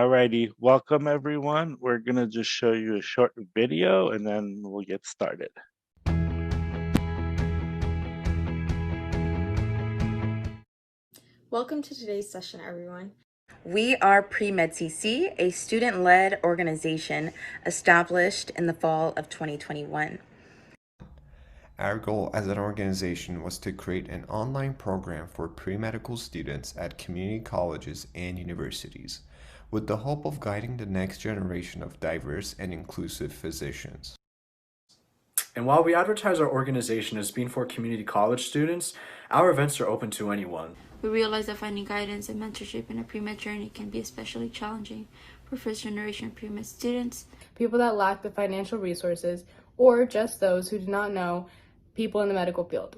Alrighty, welcome everyone. We're gonna just show you a short video and then we'll get started. Welcome to today's session, everyone. We are Pre-Med CC, a student-led organization established in the fall of 2021. Our goal as an organization was to create an online program for pre-medical students at community colleges and universities, with the hope of guiding the next generation of diverse and inclusive physicians. And while we advertise our organization as being for community college students, our events are open to anyone. We realize that finding guidance and mentorship in a pre-med journey can be especially challenging for first-generation pre-med students, people that lack the financial resources, or just those who do not know people in the medical field.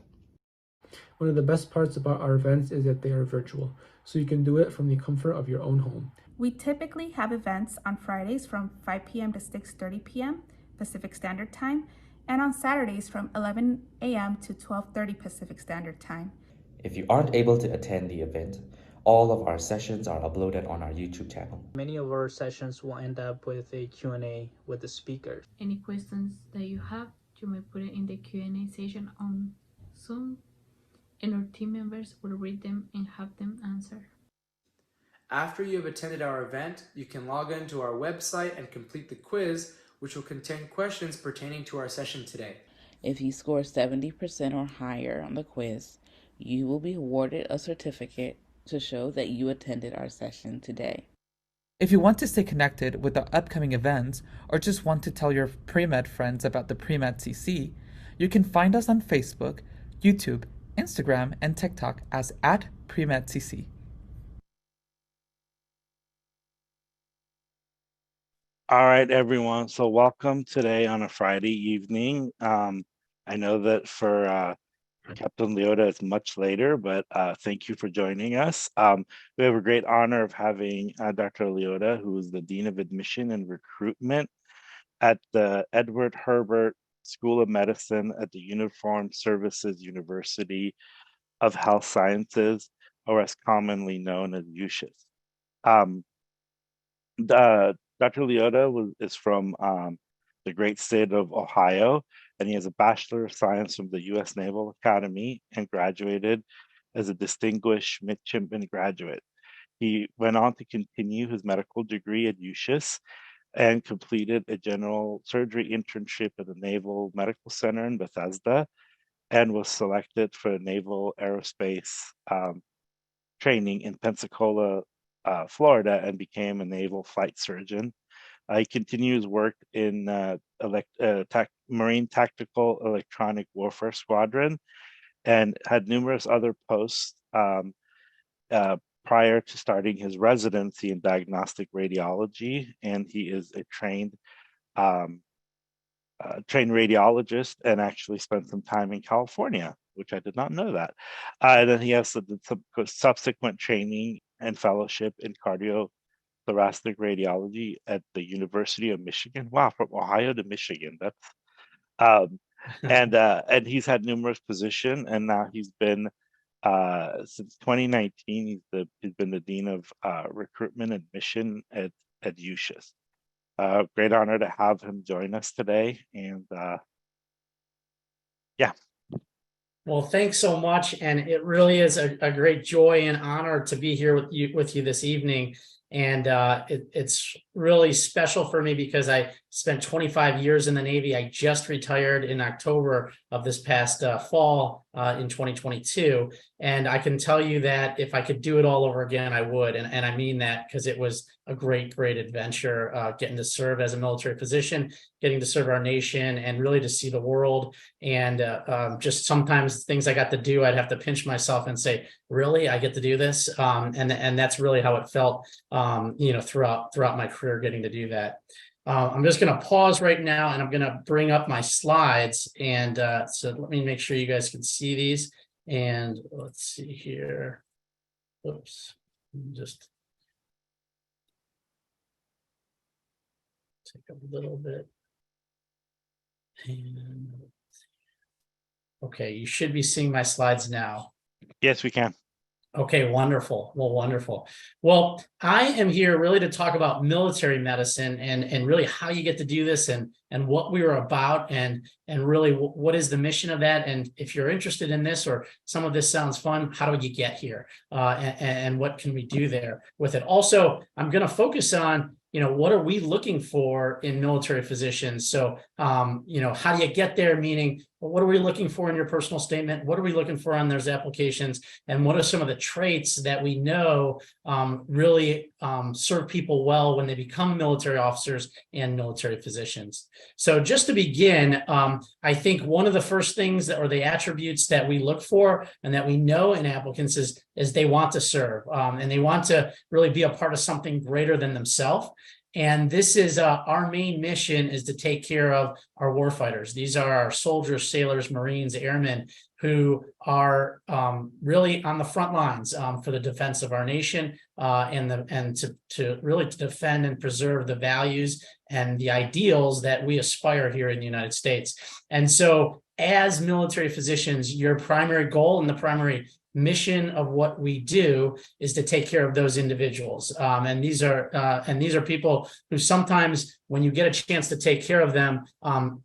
One of the best parts about our events is that they are virtual, so you can do it from the comfort of your own home. We typically have events on Fridays from 5 p.m. to 6:30 p.m. Pacific Standard Time, and on Saturdays from 11 a.m. to 12:30 Pacific Standard Time. If you aren't able to attend the event, all of our sessions are uploaded on our YouTube channel. Many of our sessions will end up with a Q&A with the speakers. Any questions that you have, you may put it in the Q&A session on Zoom, and our team members will read them and have them answer. After you have attended our event, you can log into our website and complete the quiz, which will contain questions pertaining to our session today. If you score 70% or higher on the quiz, you will be awarded a certificate to show that you attended our session today. If you want to stay connected with our upcoming events or just want to tell your pre-med friends about the Pre-Med CC, you can find us on Facebook, YouTube, Instagram, and TikTok as @PreMedCC. All right, everyone. So welcome today on a Friday evening. I know that for Captain Liotta, it's much later, but thank you for joining us. We have a great honor of having Dr. Liotta, who is the Dean of Admission and Recruitment at the Edward Hebert School of Medicine at the Uniformed Services University of Health Sciences, or as commonly known as USUHS. Dr. Liotta is from the great state of Ohio, and he has a Bachelor of Science from the U.S. Naval Academy and graduated as a distinguished midshipman graduate. He went on to continue his medical degree at USUHS and completed a general surgery internship at the Naval Medical Center in Bethesda and was selected for Naval Aerospace training in Pensacola, Florida, and became a naval flight surgeon. He continues work in Marine Tactical Electronic Warfare Squadron and had numerous other posts prior to starting his residency in diagnostic radiology. And he is a trained radiologist and actually spent some time in California, which I did not know that. And then he has some subsequent training and fellowship in cardiothoracic radiology at the University of Michigan. Wow, from Ohio to Michigan. That's and he's had numerous positions, and now he's been since 2019. He's been the dean of recruitment and admission at USUHS. Great honor to have him join us today, and yeah. Well, thanks so much, and it really is a great joy and honor to be here with you this evening. And it's really special for me because I spent 25 years in the Navy. I just retired in October of this past fall in 2022. And I can tell you that if I could do it all over again, I would. And I mean that because it was a great adventure, getting to serve as a military physician, getting to serve our nation, and really to see the world. And just sometimes things I got to do, I'd have to pinch myself and say, really, I get to do this? And that's really how it felt, throughout my career, getting to do that. I'm just going to pause right now, and I'm going to bring up my slides. And so let me make sure you guys can see these. And let's see here. Oops, just take a little bit. And okay, you should be seeing my slides now. Yes, we can. Okay, wonderful. Well, wonderful. Well, I am here really to talk about military medicine and really how you get to do this and what we are about and really what is the mission of that. And if you're interested in this or some of this sounds fun, how do you get here? And what can we do there with it? Also, I'm going to focus on what are we looking for in military physicians? So, how do you get there? Meaning, what are we looking for in your personal statement? What are we looking for on those applications? And what are some of the traits that we know really serve people well when they become military officers and military physicians? So just to begin, I think one of the first things or the attributes that we look for and that we know in applicants is they want to serve and they want to really be a part of something greater than themselves. And this is our main mission is to take care of our warfighters. These are our soldiers, sailors, Marines, airmen who are really on the front lines for the defense of our nation and to really to defend and preserve the values and the ideals that we aspire here in the United States. And so as military physicians, your primary goal and the primary mission of what we do is to take care of those individuals. And these are people who sometimes when you get a chance to take care of them,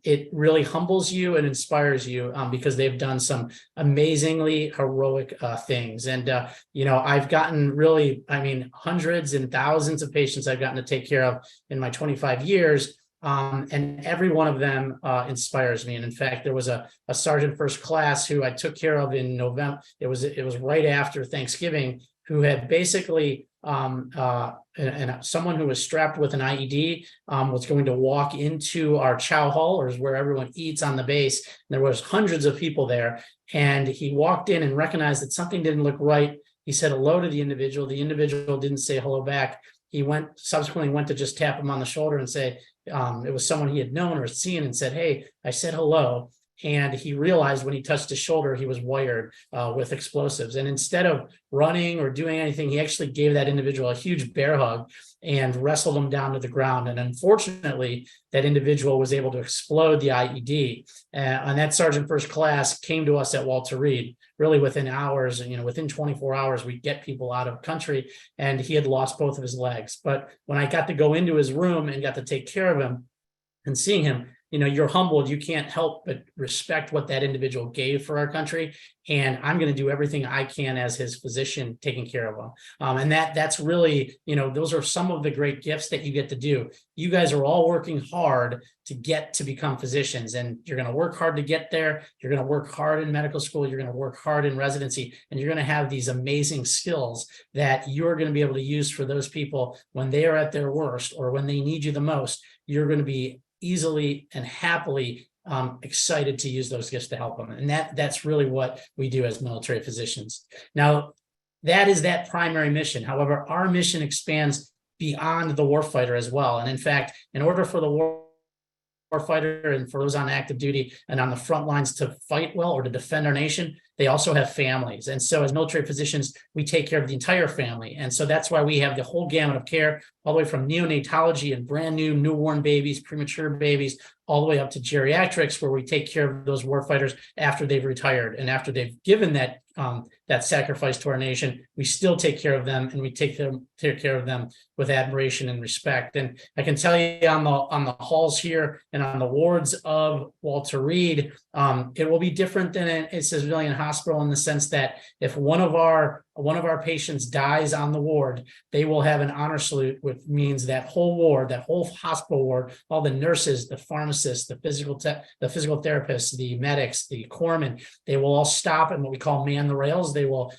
it really humbles you and inspires you because they've done some amazingly heroic things. And, I've gotten really, hundreds and thousands of patients I've gotten to take care of in my 25 years. And every one of them inspires me. And in fact, there was a sergeant first class who I took care of in November. It was right after Thanksgiving, who had basically and someone who was strapped with an IED was going to walk into our chow hall, or is where everyone eats on the base. And there was hundreds of people there, and he walked in and recognized that something didn't look right. He said hello to the individual. The individual didn't say hello back. He subsequently went to just tap him on the shoulder and say, it was someone he had known or seen, and said, "Hey, I said hello." And he realized when he touched his shoulder, he was wired with explosives. And instead of running or doing anything, he actually gave that individual a huge bear hug and wrestled him down to the ground. And unfortunately, that individual was able to explode the IED. And that sergeant first class came to us at Walter Reed, really within hours, and within 24 hours, we get people out of country, and he had lost both of his legs. But when I got to go into his room and got to take care of him and seeing him, you're humbled. You can't help but respect what that individual gave for our country. And I'm going to do everything I can as his physician taking care of him. And that's really, those are some of the great gifts that you get to do. You guys are all working hard to get to become physicians, and you're going to work hard to get there. You're going to work hard in medical school. You're going to work hard in residency, and you're going to have these amazing skills that you're going to be able to use for those people when they are at their worst or when they need you the most. You're going to be easily and happily excited to use those gifts to help them. And that's really what we do as military physicians. Now, that is that primary mission. However, our mission expands beyond the warfighter as well. And in fact, in order for the warfighter and for those on active duty and on the front lines to fight well or to defend our nation, they also have families. And so as military physicians, we take care of the entire family. And so that's why we have the whole gamut of care, all the way from neonatology and brand new newborn babies, premature babies, all the way up to geriatrics, where we take care of those warfighters after they've retired and after they've given that sacrifice to our nation. We still take care of them, and we take care of them with admiration and respect. And I can tell you on the halls here and on the wards of Walter Reed, it will be different than a civilian hospital in the sense that if one of our patients dies on the ward, they will have an honor salute, which means that whole ward, that whole hospital ward, all the nurses, the pharmacists, the physical therapists, the medics, the corpsmen, they will all stop and what we call man the rails. They will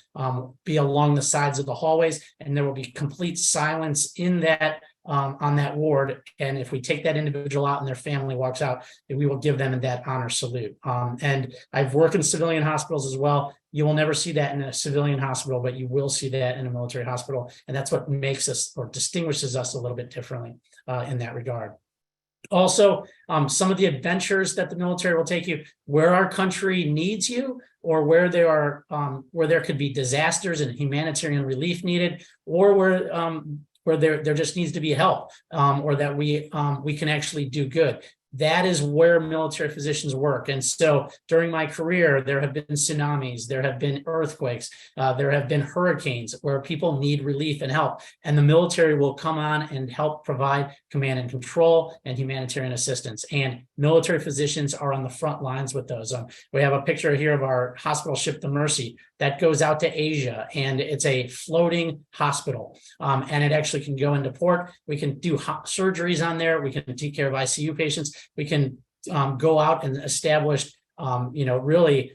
be along the sides of the hallways, and there will be complete silence in that on that ward. And if we take that individual out and their family walks out, we will give them that honor salute. And I've worked in civilian hospitals as well. You will never see that in a civilian hospital, but you will see that in a military hospital. And that's what makes us or distinguishes us a little bit differently in that regard. Also, some of the adventures that the military will take you, where our country needs you, or where there could be disasters and humanitarian relief needed, or where there just needs to be help, or that we can actually do good. that is where military physicians work. And so during my career, there have been tsunamis, there have been earthquakes, there have been hurricanes where people need relief and help. And the military will come on and help provide command and control and humanitarian assistance. And military physicians are on the front lines with those. We have a picture here of our hospital ship, the Mercy, that goes out to Asia, and it's a floating hospital. And it actually can go into port. We can do surgeries on there. We can take care of ICU patients. We can go out and establish, really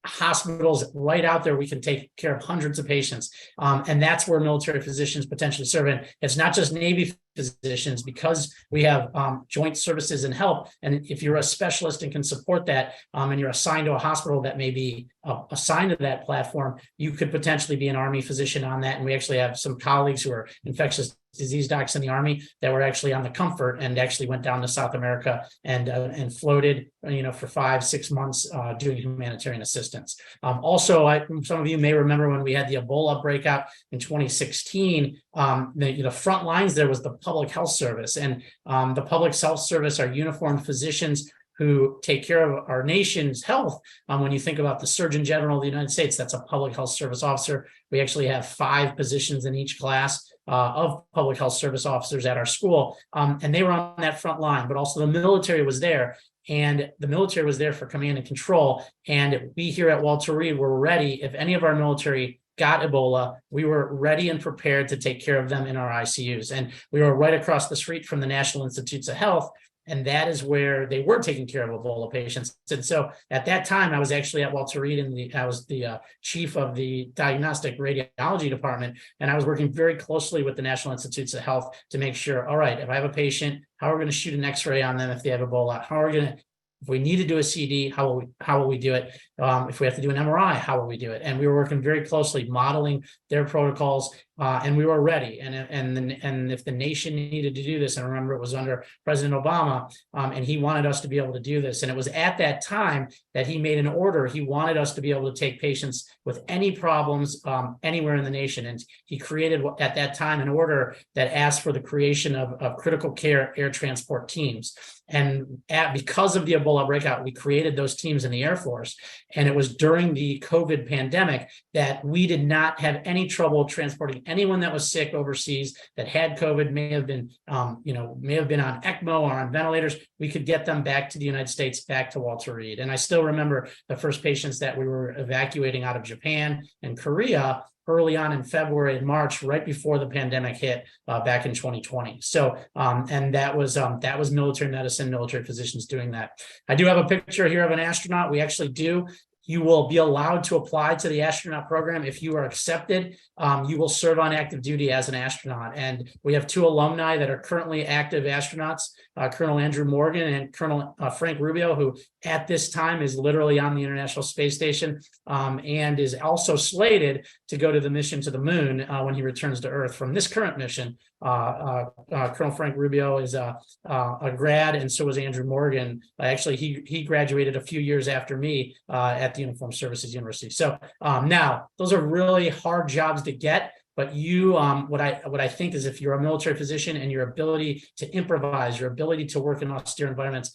hospitals right out there. We can take care of hundreds of patients. And that's where military physicians potentially serve. And it's not just Navy physicians, because we have joint services and help. And if you're a specialist and can support that, and you're assigned to a hospital that may be assigned to that platform, you could potentially be an Army physician on that. And we actually have some colleagues who are infectious disease docs in the Army that were actually on the Comfort and actually went down to South America and floated, for 5-6 months doing humanitarian assistance. Also, some of you may remember when we had the Ebola breakout in 2016, the front lines there was the Public Health Service, and the Public Health Service are uniformed physicians who take care of our nation's health. When you think about the Surgeon General of the United States, that's a Public Health Service officer. We actually have 5 positions in each class of Public Health Service officers at our school, and they were on that front line, but also the military was there. And the military was there for command and control. And we here at Walter Reed were ready. If any of our military got Ebola, we were ready and prepared to take care of them in our ICUs. And we were right across the street from the National Institutes of Health. And that is where they were taking care of Ebola patients. And so at that time, I was actually at Walter Reed, and I was the chief of the diagnostic radiology department. And I was working very closely with the National Institutes of Health to make sure, all right, if I have a patient, how are we going to shoot an X-ray on them if they have Ebola? How are we going to, if we need to do a CD, how will we do it? If we have to do an MRI, how will we do it? And we were working very closely, modeling their protocols, and we were ready. And if the nation needed to do this, and remember it was under President Obama, and he wanted us to be able to do this. And it was at that time that he made an order. He wanted us to be able to take patients with any problems anywhere in the nation. And he created at that time an order that asked for the creation of critical care air transport teams. And because of the Ebola breakout, we created those teams in the Air Force. And it was during the COVID pandemic that we did not have any trouble transporting anyone that was sick overseas that had COVID, may have been on ECMO or on ventilators. We could get them back to the United States, back to Walter Reed. And I still remember the first patients that we were evacuating out of Japan and Korea early on in February and March, right before the pandemic hit back in 2020. So, and that was military medicine, military physicians doing that. I do have a picture here of an astronaut. We actually do. You will be allowed to apply to the astronaut program. If you are accepted, you will serve on active duty as an astronaut. And we have 2 alumni that are currently active astronauts, Colonel Andrew Morgan and Colonel Frank Rubio, who at this time is literally on the International Space Station, and is also slated to go to the mission to the moon when he returns to Earth from this current mission. Colonel Frank Rubio is a grad, and so was Andrew Morgan. Actually, he graduated a few years after me at the Uniformed Services University. So now those are really hard jobs to get. But you, what I think is, if you're a military physician and your ability to improvise, your ability to work in austere environments,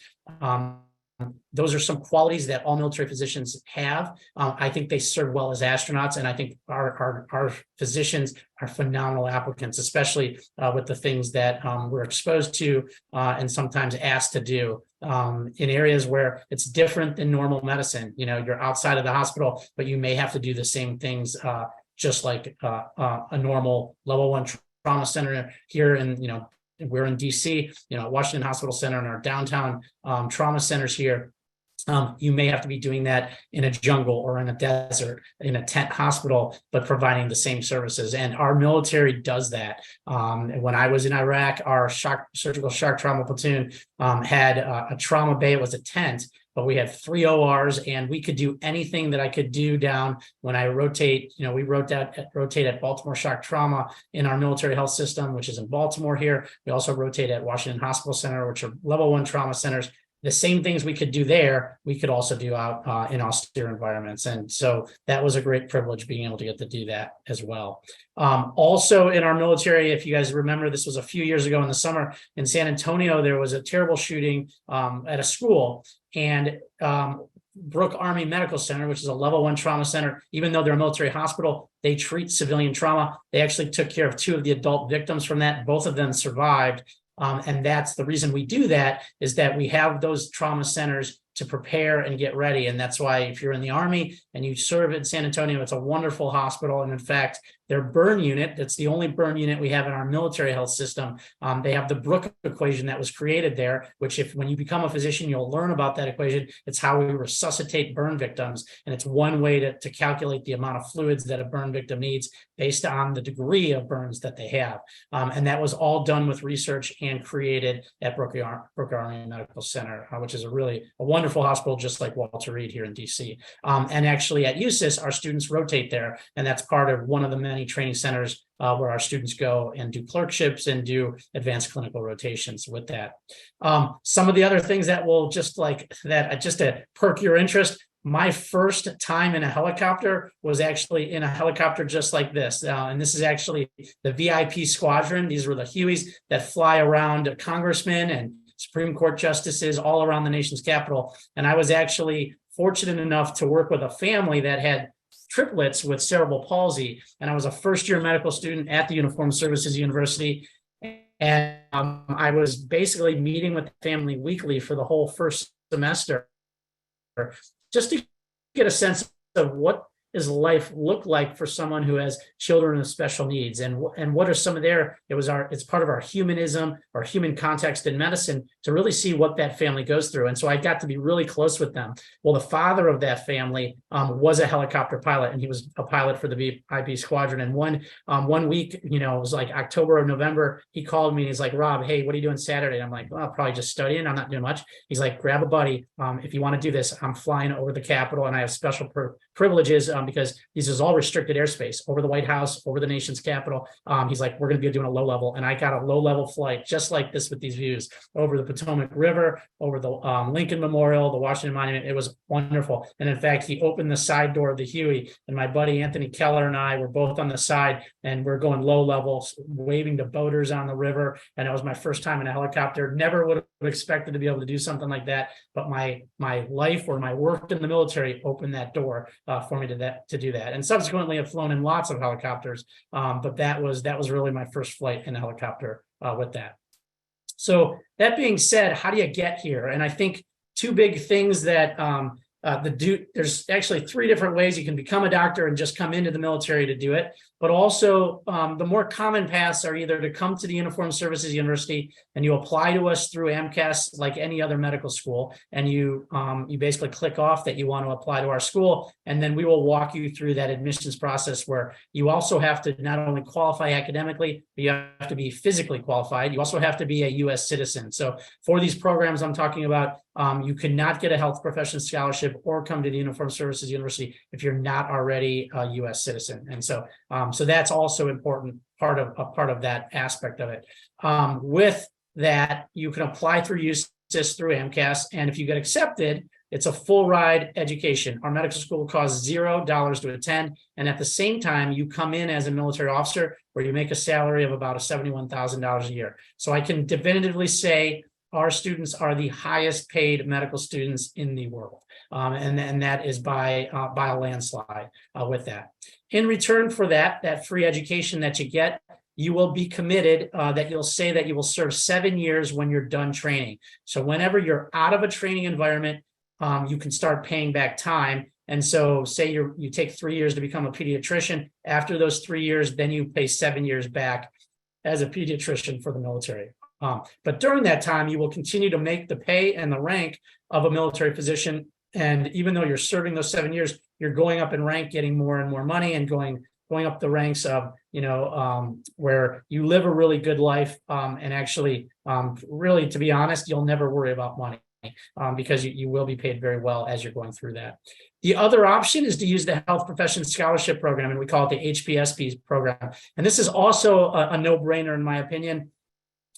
those are some qualities that all military physicians have. I think they serve well as astronauts, and I think our physicians are phenomenal applicants, especially with the things that we're exposed to and sometimes asked to do in areas where it's different than normal medicine. You're outside of the hospital, but you may have to do the same things just like a normal level 1 trauma center here in, we're in DC, Washington Hospital Center, and our downtown trauma centers here. You may have to be doing that in a jungle or in a desert, in a tent hospital, but providing the same services. And our military does that. When I was in Iraq, our surgical shock trauma platoon had a trauma bay. It was a tent, but we had 3 ORs, and we could do anything that I could do down when I rotate. We rotate at Baltimore Shock Trauma in our military health system, which is in Baltimore here. We also rotate at Washington Hospital Center, which are level 1 trauma centers. the same things we could do there, we could also do out in austere environments. And so that was a great privilege being able to get to do that as well. Also in our military, if you guys remember, this was a few years ago in the summer in San Antonio, there was a terrible shooting at a school, and Brooke Army Medical Center, which is a level 1 trauma center, even though they're a military hospital, they treat civilian trauma. They actually took care of 2 of the adult victims from that. Both of them survived. And that's the reason we do that, is that we have those trauma centers to prepare and get ready. And that's why if you're in the Army and you serve in San Antonio, it's a wonderful hospital. And in fact, their burn unit, that's the only burn unit we have in our military health system. They have the Brooke equation that was created there, which when you become a physician, you'll learn about that equation. It's how we resuscitate burn victims. And it's one way to calculate the amount of fluids that a burn victim needs based on the degree of burns that they have. And that was all done with research and created at Brooke Army Medical Center, which is a wonderful hospital, just like Walter Reed here in DC. And actually at USUHS, our students rotate there. And that's part of one of the many training centers where our students go and do clerkships and do advanced clinical rotations with that. Some of the other things that will just to perk your interest, my first time in a helicopter was actually in a helicopter just like this. And this is actually the VIP squadron. These were the Hueys that fly around congressmen and Supreme Court justices all around the nation's capital. And I was actually fortunate enough to work with a family that had triplets with cerebral palsy. And I was a first-year medical student at the Uniformed Services University. And I was basically meeting with the family weekly for the whole first semester, just to get a sense of what does life look like for someone who has children with special needs, and what are some of it's part of our humanism or human context in medicine to really see what that family goes through. And so I got to be really close with them. Well, the father of that family was a helicopter pilot, and he was a pilot for the VIP squadron. And one week, it was like October or November, he called me and he's like, "Rob, hey, what are you doing Saturday?" And I'm like, "Well, probably just studying. I'm not doing much." He's like, "Grab a buddy. If you want to do this, I'm flying over the Capitol, and I have special privileges because this is all restricted airspace over the White House, over the nation's capital." He's like, "We're going to be doing a low level." And I got a low level flight just like this with these views over the Potomac River, over the Lincoln Memorial, the Washington Monument. It was wonderful. And in fact, he opened the side door of the Huey, and my buddy Anthony Keller and I were both on the side, and we're going low level, waving to boaters on the river. And it was my first time in a helicopter. Never would have expected to be able to do something like that. But my life or my work in the military opened that door for me to do that. And subsequently, I've flown in lots of helicopters, but that was really my first flight in a helicopter with that. So that being said, how do you get here? And I think 2 big things that there's actually 3 different ways you can become a doctor and just come into the military to do it. But also the more common paths are either to come to the Uniformed Services University and you apply to us through AMCAS like any other medical school, and you basically click off that you want to apply to our school, and then we will walk you through that admissions process where you also have to not only qualify academically, but you have to be physically qualified. You also have to be a U.S. citizen. So for these programs I'm talking about, you cannot get a health profession scholarship or come to the Uniformed Services University if you're not already a U.S. citizen. And so that's also important part of that aspect of it. With that, you can apply through USUHS through AMCAS, and if you get accepted, it's a full ride education. Our medical school costs $0 to attend, and at the same time, you come in as a military officer where you make a salary of about $71,000 a year. So I can definitively say our students are the highest paid medical students in the world. And that is by a landslide with that. In return for that free education that you get, you will be committed that you'll say that you will serve 7 years when you're done training. So whenever you're out of a training environment, you can start paying back time. And so say you take 3 years to become a pediatrician. After those 3 years, then you pay 7 years back as a pediatrician for the military. But during that time, you will continue to make the pay and the rank of a military physician. And even though you're serving those 7 years, you're going up in rank, getting more and more money, and going up the ranks of, where you live a really good life. And actually, really, to be honest, you'll never worry about money because you will be paid very well as you're going through that. The other option is to use the Health Profession Scholarship Program, and we call it the HPSP program. And this is also a no-brainer, in my opinion,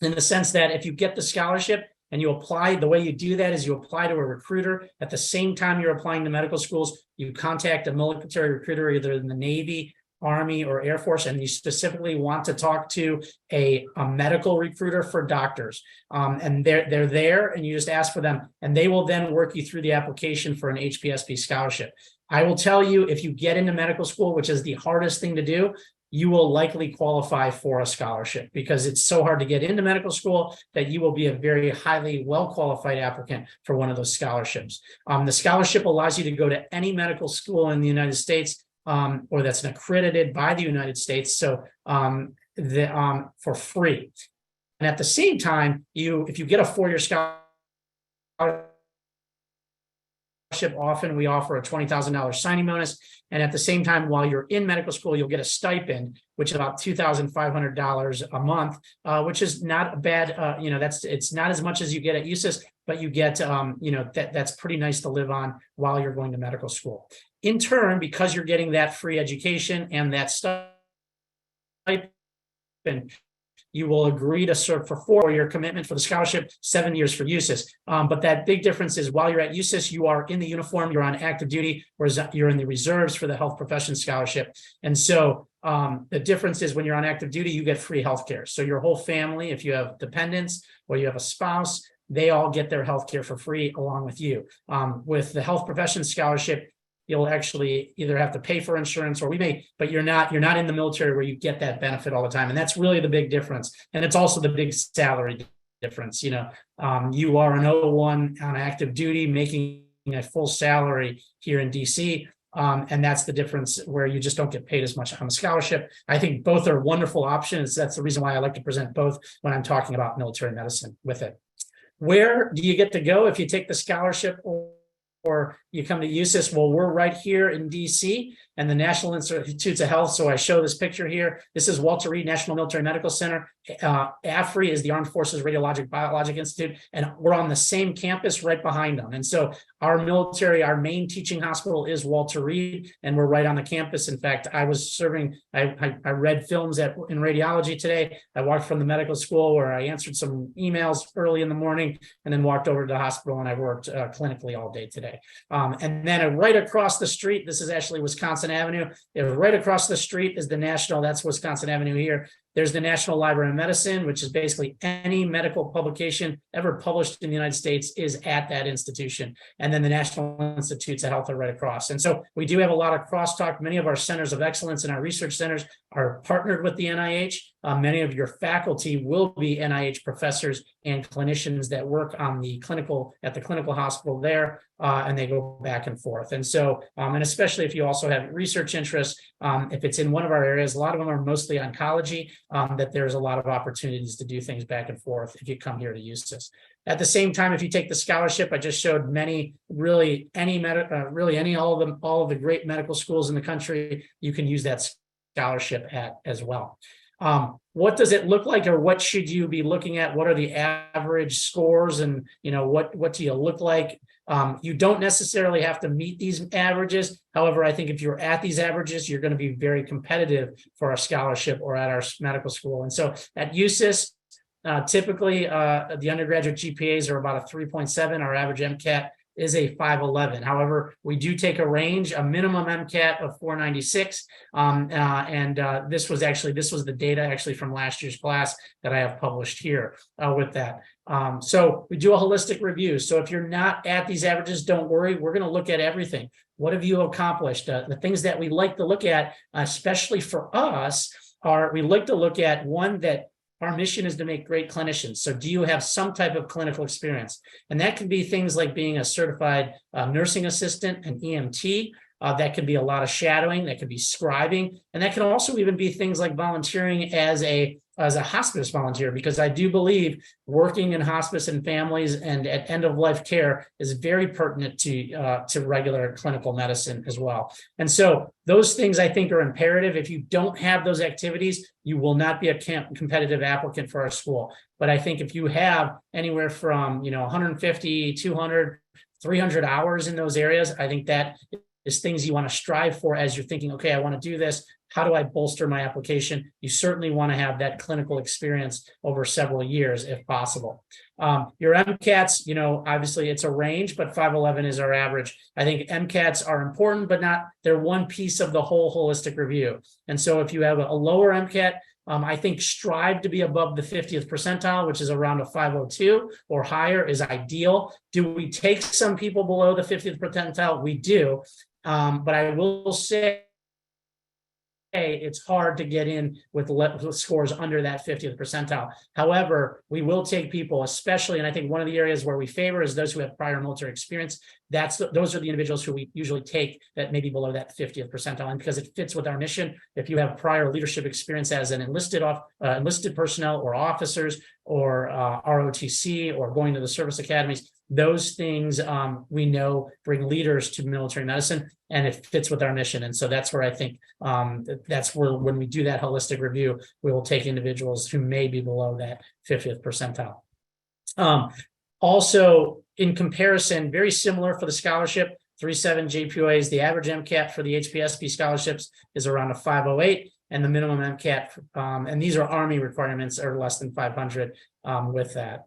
in the sense that if you get the scholarship and you apply. The way you do that is you apply to a recruiter. At the same time you're applying to medical schools, you contact a military recruiter, either in the Navy, Army, or Air Force, and you specifically want to talk to a medical recruiter for doctors. And they're there, and you just ask for them, and they will then work you through the application for an HPSP scholarship. I will tell you, if you get into medical school, which is the hardest thing to do, you will likely qualify for a scholarship, because it's so hard to get into medical school that you will be a very highly well-qualified applicant for one of those scholarships. The scholarship allows you to go to any medical school in the United States, or that's accredited by the United States, so for free. And at the same time, if you get a 4-year scholarship, often we offer a $20,000 signing bonus. And at the same time, while you're in medical school, you'll get a stipend, which is about $2,500 a month, which is not a bad, it's not as much as you get at USUHS, but you get, that's pretty nice to live on while you're going to medical school. In turn, because you're getting that free education and that stipend, you will agree to serve for 4-year commitment for the scholarship, 7 years for USUHS. But that big difference is, while you're at USUHS, you are in the uniform, you're on active duty, whereas you're in the reserves for the health profession scholarship. And so the difference is, when you're on active duty, you get free healthcare. So your whole family, if you have dependents or you have a spouse, they all get their healthcare for free along with you. With the health profession scholarship, you'll actually either have to pay for insurance, or but you're not in the military where you get that benefit all the time. And that's really the big difference. And it's also the big salary difference. You are an O1 on active duty making a full salary here in DC. And that's the difference, where you just don't get paid as much on the scholarship. I think both are wonderful options. That's the reason why I like to present both when I'm talking about military medicine with it. Where do you get to go if you take the scholarship or you come to USUHS? Well, we're right here in DC and the National Institutes of Health. So I show this picture here. This is Walter Reed National Military Medical Center. AFRI is the Armed Forces Radiologic Biologic Institute, and we're on the same campus right behind them. And so our main teaching hospital is Walter Reed, and we're right on the campus. In fact, I was serving, I read films in radiology today. I walked from the medical school, where I answered some emails early in the morning, and then walked over to the hospital, and I worked clinically all day today. And then right across the street, this is actually Wisconsin Avenue. Right across the street is the National, that's Wisconsin Avenue here. There's the National Library of Medicine, which is basically any medical publication ever published in the United States is at that institution. And then the National Institutes of Health are right across. And so we do have a lot of crosstalk. Many of our centers of excellence and our research centers are partnered with the NIH. Many of your faculty will be NIH professors and clinicians that work on at the clinical hospital there, and they go back and forth. And so, and especially if you also have research interests, if it's in one of our areas, a lot of them are mostly oncology, that there's a lot of opportunities to do things back and forth if you come here to USUHS. At the same time, if you take the scholarship, I just showed all of the great medical schools in the country, you can use that scholarship at as well. What does it look like, or what should you be looking at? What are the average scores, and what do you look like? You don't necessarily have to meet these averages. However, I think if you're at these averages, you're going to be very competitive for a scholarship or at our medical school. And so at USUHS, typically the undergraduate GPAs are about a 3.7. Our average MCAT is a 511. However, we do take a range, a minimum MCAT of 496. This was the data actually from last year's class that I have published here with that. So we do a holistic review. So if you're not at these averages, don't worry. We're going to look at everything. What have you accomplished? The things that we like to look at, especially for us, we like to look at one that our mission is to make great clinicians. So do you have some type of clinical experience? And that can be things like being a certified nursing assistant, an EMT. That could be a lot of shadowing. That could be scribing. And that can also even be things like volunteering as a hospice volunteer, because I do believe working in hospice and families and at end-of-life care is very pertinent to regular clinical medicine as well. And so those things I think are imperative. If you don't have those activities, you will not be a competitive applicant for our school. But I think if you have anywhere from 150, 200, 300 hours in those areas, I think that is things you want to strive for as you're thinking, okay, I want to do this. how do I bolster my application? You certainly want to have that clinical experience over several years if possible. Your MCATs, obviously it's a range, but 511 is our average. I think MCATs are important, but they're one piece of the whole holistic review. And so if you have a lower MCAT, I think strive to be above the 50th percentile, which is around a 502 or higher is ideal. Do we take some people below the 50th percentile? We do. But I will say it's hard to get in with scores under that 50th percentile. However, we will take people, especially, and I think one of the areas where we favor is those who have prior military experience. Those are the individuals who we usually take that may be below that 50th percentile, and because it fits with our mission. If you have prior leadership experience as an enlisted personnel or officers or ROTC or going to the service academies, those things we know bring leaders to military medicine, and it fits with our mission. And so that's where I think that's where, when we do that holistic review, we will take individuals who may be below that 50th percentile. Also, in comparison, very similar for the scholarship, 3.7 JPOAs, the average MCAT for the HPSP scholarships is around a 508, and the minimum MCAT, and these are Army requirements, are less than 500 with that.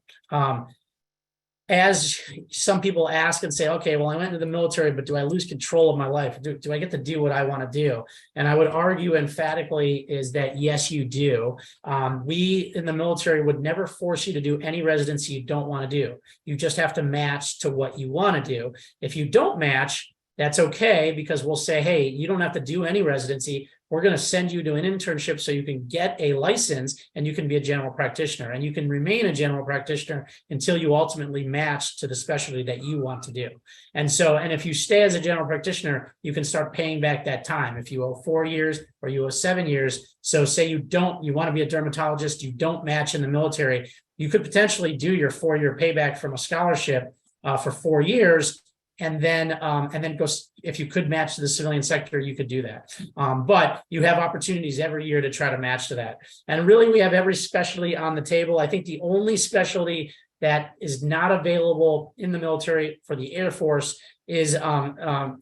As some people ask and say, okay, well, I went into the military, but do I lose control of my life? Do I get to do what I want to do? And I would argue emphatically is that, yes, you do. We in the military would never force you to do any residency you don't want to do. You just have to match to what you want to do. If you don't match, that's okay, because we'll say, hey, you don't have to do any residency. We're going to send you to an internship so you can get a license and you can be a general practitioner, and you can remain a general practitioner until you ultimately match to the specialty that you want to do. And so, and if you stay as a general practitioner, you can start paying back that time. If you owe 4 years or you owe 7 years, so say you want to be a dermatologist, you don't match in the military, you could potentially do your 4-year payback from a scholarship for 4 years. And then go, if you could match to the civilian sector, you could do that. But you have opportunities every year to try to match to that. And really, we have every specialty on the table. I think the only specialty that is not available in the military for the Air Force is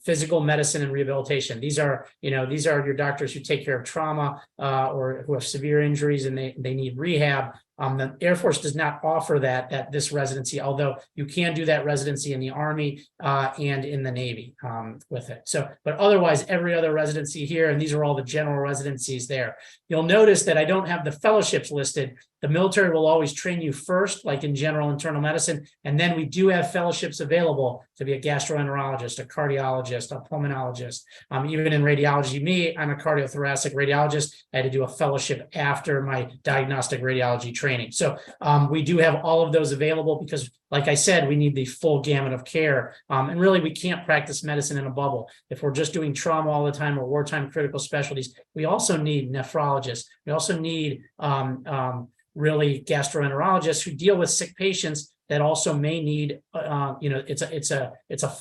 physical medicine and rehabilitation. These are your doctors who take care of trauma or who have severe injuries and they need rehab. The Air Force does not offer that at this residency, although you can do that residency in the Army and in the Navy with it. So, but otherwise, every other residency here, and these are all the general residencies there. You'll notice that I don't have the fellowships listed. The military will always train you first, like in general internal medicine, and then we do have fellowships available to be a gastroenterologist, a cardiologist, a pulmonologist. Even in radiology, I'm a cardiothoracic radiologist. I had to do a fellowship after my diagnostic radiology training. So we do have all of those available because, like I said, we need the full gamut of care. And really, we can't practice medicine in a bubble. If we're just doing trauma all the time or wartime critical specialties, we also need nephrologists. We also need really gastroenterologists who deal with sick patients that also may need, it's a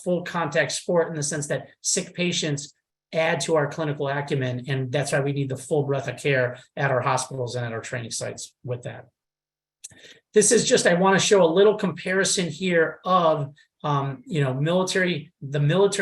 full contact sport in the sense that sick patients add to our clinical acumen, and that's why we need the full breadth of care at our hospitals and at our training sites with that. This is just, I want to show a little comparison here of the military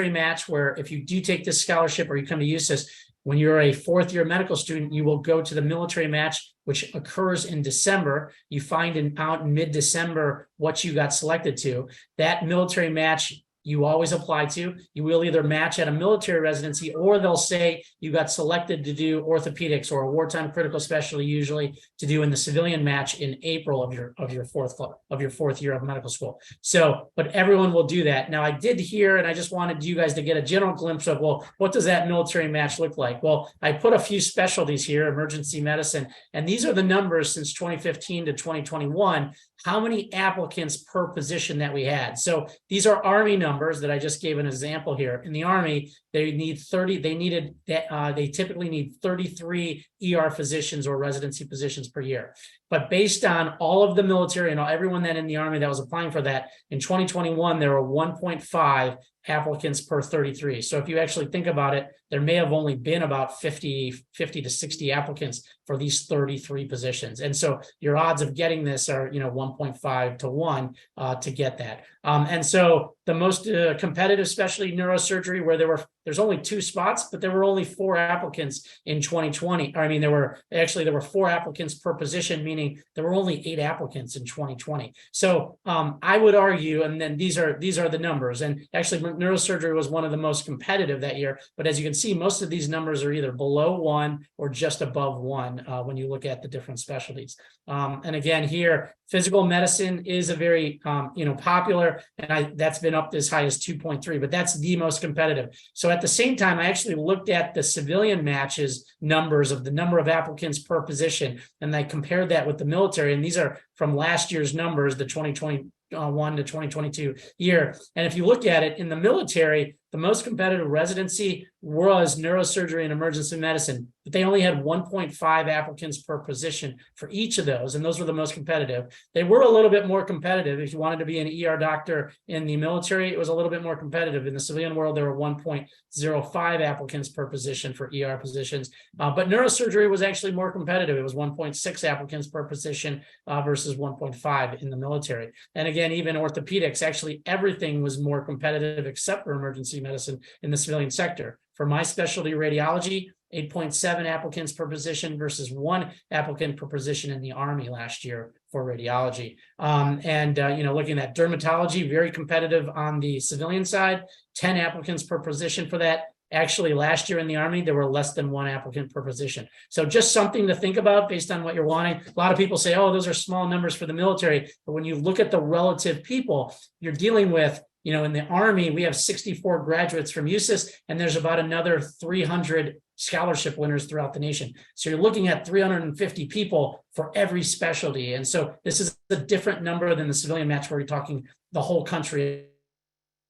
match, where if you do take this scholarship or you come to USUHS, when you're a 4th year medical student, you will go to the military match, which occurs in December. You find out in mid-December what you got selected to. That military match you always apply to. You will either match at a military residency, or they'll say you got selected to do orthopedics or a wartime critical specialty, usually to do in the civilian match in April of your 4th year of medical school. So, but everyone will do that. Now, I did hear, and I just wanted you guys to get a general glimpse of, well, what does that military match look like? Well, I put a few specialties here, emergency medicine, and these are the numbers since 2015 to 2021. How many applicants per position that we had. So these are Army numbers that I just gave an example here. In the Army, they typically need 33 ER physicians or residency positions per year. But based on all of the military and everyone that in the Army that was applying for that, in 2021, there were 1.5 applicants per 33. So if you actually think about it, there may have only been about 50 to 60 applicants for these 33 positions. And so your odds of getting this are, 1.5 to 1 to get that. And so the most competitive, especially neurosurgery, where there were there's only 2 spots, but there were only 4 applicants in 2020. I mean, there were 4 applicants per position, meaning there were only 8 applicants in 2020. So I would argue, and then these are the numbers, and actually neurosurgery was one of the most competitive that year. But as you can see, most of these numbers are either below 1 or just above 1 when you look at the different specialties. And again, here, physical medicine is a very popular, and that's been up as high as 2.3, but that's the most competitive. So at the same time, I actually looked at the civilian matches numbers of the number of applicants per position, and I compared that with the military, and these are from last year's numbers, the 2021 to 2022 year. And if you look at it in the military, the most competitive residency was neurosurgery and emergency medicine, but they only had 1.5 applicants per position for each of those, and those were the most competitive. They were a little bit more competitive. If you wanted to be an ER doctor in the military, it was a little bit more competitive. In the civilian world, there were 1.05 applicants per position for ER positions, but neurosurgery was actually more competitive. It was 1.6 applicants per position versus 1.5 in the military. And again, even orthopedics, actually everything was more competitive except for emergency medicine in the civilian sector. For my specialty, radiology, 8.7 applicants per position versus 1 applicant per position in the Army last year for radiology. Looking at dermatology, very competitive on the civilian side, 10 applicants per position for that. Actually, last year in the Army, there were less than 1 applicant per position. So just something to think about based on what you're wanting. A lot of people say, oh, those are small numbers for the military. But when you look at the relative people you're dealing with, in the Army, we have 64 graduates from USUHS, and there's about another 300 scholarship winners throughout the nation. So you're looking at 350 people for every specialty. And so this is a different number than the civilian match, where you're talking the whole country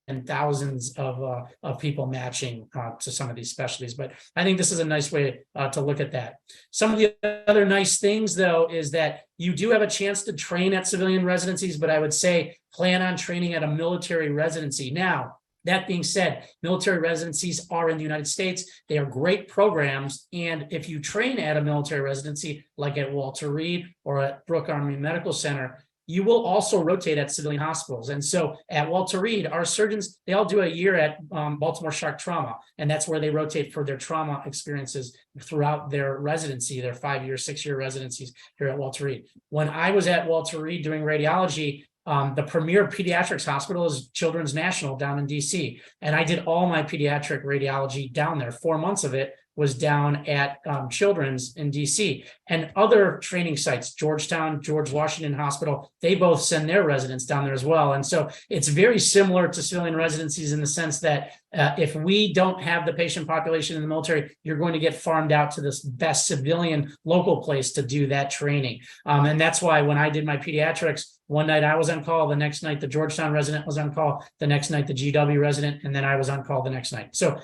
and thousands of people matching to some of these specialties. But I think this is a nice way to look at that. Some of the other nice things, though, is that you do have a chance to train at civilian residencies, but I would say plan on training at a military residency. Now, that being said, military residencies are in the United States. They are great programs. And if you train at a military residency, like at Walter Reed or at Brooke Army Medical Center, you will also rotate at civilian hospitals. And so at Walter Reed, our surgeons, they all do a year at Baltimore Shock Trauma, and that's where they rotate for their trauma experiences throughout their residency, their 5-year, 6-year residencies here at Walter Reed. When I was at Walter Reed doing radiology, the premier pediatrics hospital is Children's National down in DC. And I did all my pediatric radiology down there. 4 months of it was down at Children's in DC. And other training sites, Georgetown, George Washington Hospital, they both send their residents down there as well. And so it's very similar to civilian residencies in the sense that if we don't have the patient population in the military, you're going to get farmed out to this best civilian local place to do that training. And that's why when I did my pediatrics, one night I was on call, the next night the Georgetown resident was on call, the next night the GW resident, and then I was on call the next night. So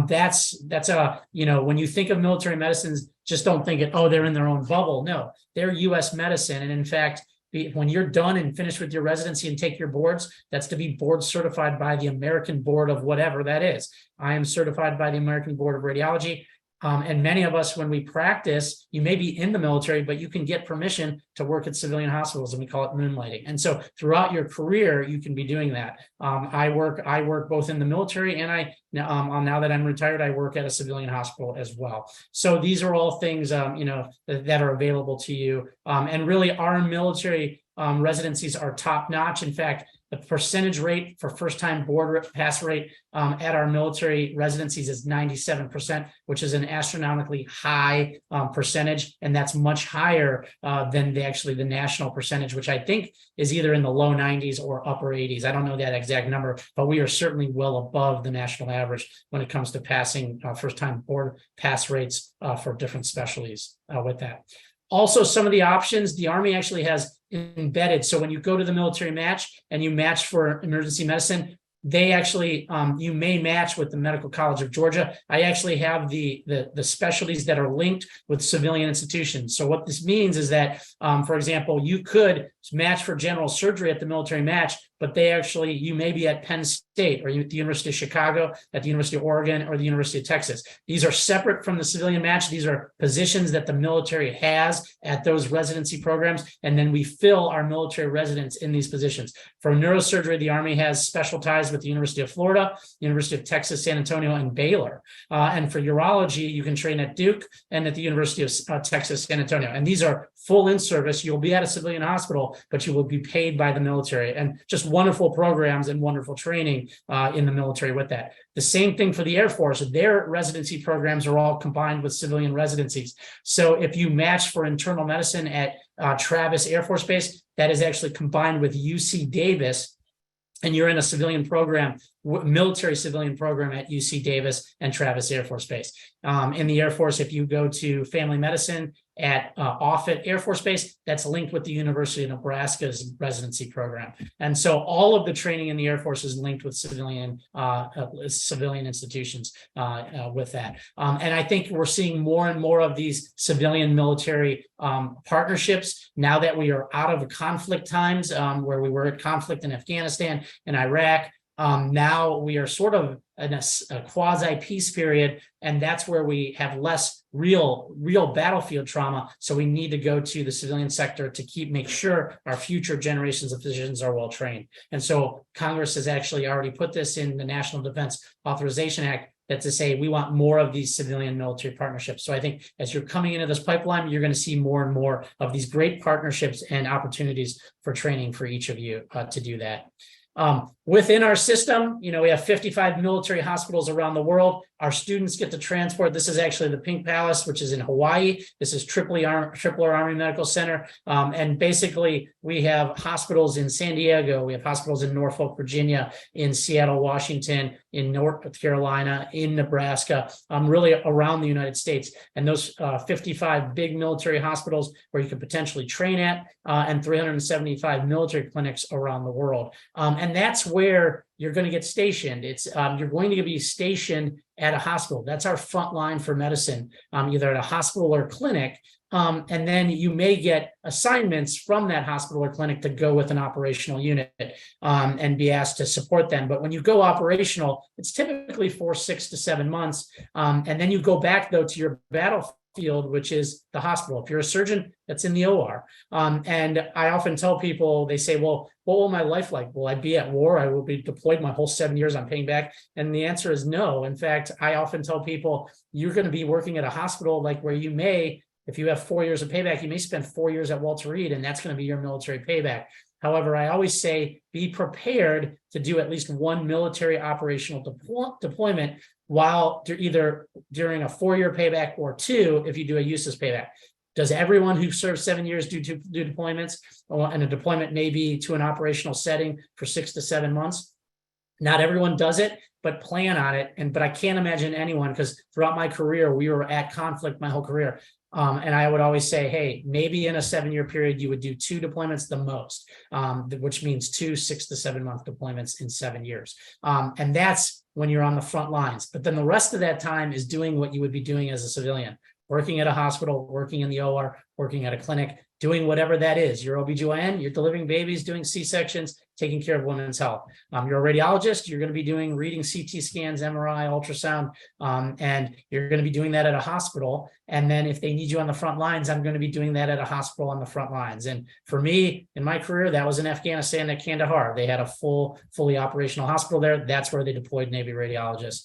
that's when you think of military medicines, just don't think they're in their own bubble. No, they're U.S. medicine. And in fact, when you're done and finished with your residency and take your boards, that's to be board certified by the American Board of whatever that is. I am certified by the American Board of Radiology. And many of us, when we practice, you may be in the military, but you can get permission to work at civilian hospitals, and we call it moonlighting. And so throughout your career, you can be doing that. I work both in the military, and now that I'm retired, I work at a civilian hospital as well. So these are all things, that are available to you. And really, our military residencies are top notch. In fact, the percentage rate for first-time board pass rate at our military residencies is 97%, which is an astronomically high percentage, and that's much higher than the national percentage, which I think is either in the low 90s or upper 80s. I don't know that exact number, but we are certainly well above the national average when it comes to passing first-time board pass rates for different specialties with that. Also, some of the options the Army actually has embedded. So when you go to the military match and you match for emergency medicine, they actually, you may match with the Medical College of Georgia. I actually have the specialties that are linked with civilian institutions. So what this means is that, for example, you could match for general surgery at the military match, but you may be at Penn State, or at the University of Chicago, at the University of Oregon, or the University of Texas. These are separate from the civilian match. These are positions that the military has at those residency programs, and then we fill our military residents in these positions. For neurosurgery, the Army has special ties with the University of Florida, University of Texas, San Antonio, and Baylor. And for urology, you can train at Duke and at the University of Texas, San Antonio. And these are full in-service. You'll be at a civilian hospital, but you will be paid by the military, and just wonderful programs and wonderful training in the military with that. The same thing for the Air Force. Their residency programs are all combined with civilian residencies. So if you match for internal medicine at Travis Air Force Base, that is actually combined with UC Davis, and you're in a civilian program, military civilian program at UC Davis and Travis Air Force Base. In the Air Force, if you go to family medicine at Offutt Air Force Base, that's linked with the University of Nebraska's residency program. And so all of the training in the Air Force is linked with civilian institutions with that. And I think we're seeing more and more of these civilian military partnerships now that we are out of conflict times, where we were at conflict in Afghanistan and Iraq. Now we are sort of in a quasi-peace period, and that's where we have less real battlefield trauma. So we need to go to the civilian sector to make sure our future generations of physicians are well trained. And so Congress has actually already put this in the National Defense Authorization Act, that to say we want more of these civilian military partnerships. So I think as you're coming into this pipeline, you're going to see more and more of these great partnerships and opportunities for training for each of you to do that. Within our system, we have 55 military hospitals around the world. Our students get to transport. This is actually the Pink Palace, which is in Hawaii. This is Tripler Army Medical Center. And basically, we have hospitals in San Diego. We have hospitals in Norfolk, Virginia, in Seattle, Washington, in North Carolina, in Nebraska, really around the United States. And those 55 big military hospitals where you could potentially train at, and 375 military clinics around the world. And that's where you're going to get stationed. It's you're going to be stationed at a hospital. That's our front line for medicine, either at a hospital or clinic. And then you may get assignments from that hospital or clinic to go with an operational unit and be asked to support them. But when you go operational, it's typically for 6 to 7 months. And then you go back, though, to your battlefield, which is the hospital. If you're a surgeon, that's in the OR. And I often tell people, they say, well, what will my life like? Will I be at war? I will be deployed my whole 7 years I'm paying back. And the answer is no. In fact, I often tell people, you're going to be working at a hospital like where you may, if you have 4 years of payback, you may spend 4 years at Walter Reed, and that's going to be your military payback. However, I always say, be prepared to do at least one military operational deployment while either during a 4-year payback or 2, if you do a USUHS payback. Does everyone who serves 7 years do deployments? And a deployment may be to an operational setting for 6 to 7 months. Not everyone does it, but plan on it. But I can't imagine anyone, because throughout my career, we were at conflict my whole career. And I would always say, hey, maybe in a 7-year period, you would do 2 deployments the most, which means 2 6 to 7 month deployments in 7 years. And that's when you're on the front lines. But then the rest of that time is doing what you would be doing as a civilian, working at a hospital, working in the OR, working at a clinic, doing whatever that is. You're OBGYN, you're delivering babies, doing C-sections, taking care of women's health. You're a radiologist, you're going to be reading CT scans, MRI, ultrasound, and you're going to be doing that at a hospital. And then if they need you on the front lines, I'm going to be doing that at a hospital on the front lines. And for me, in my career, that was in Afghanistan at Kandahar. They had a fully operational hospital there. That's where they deployed Navy radiologists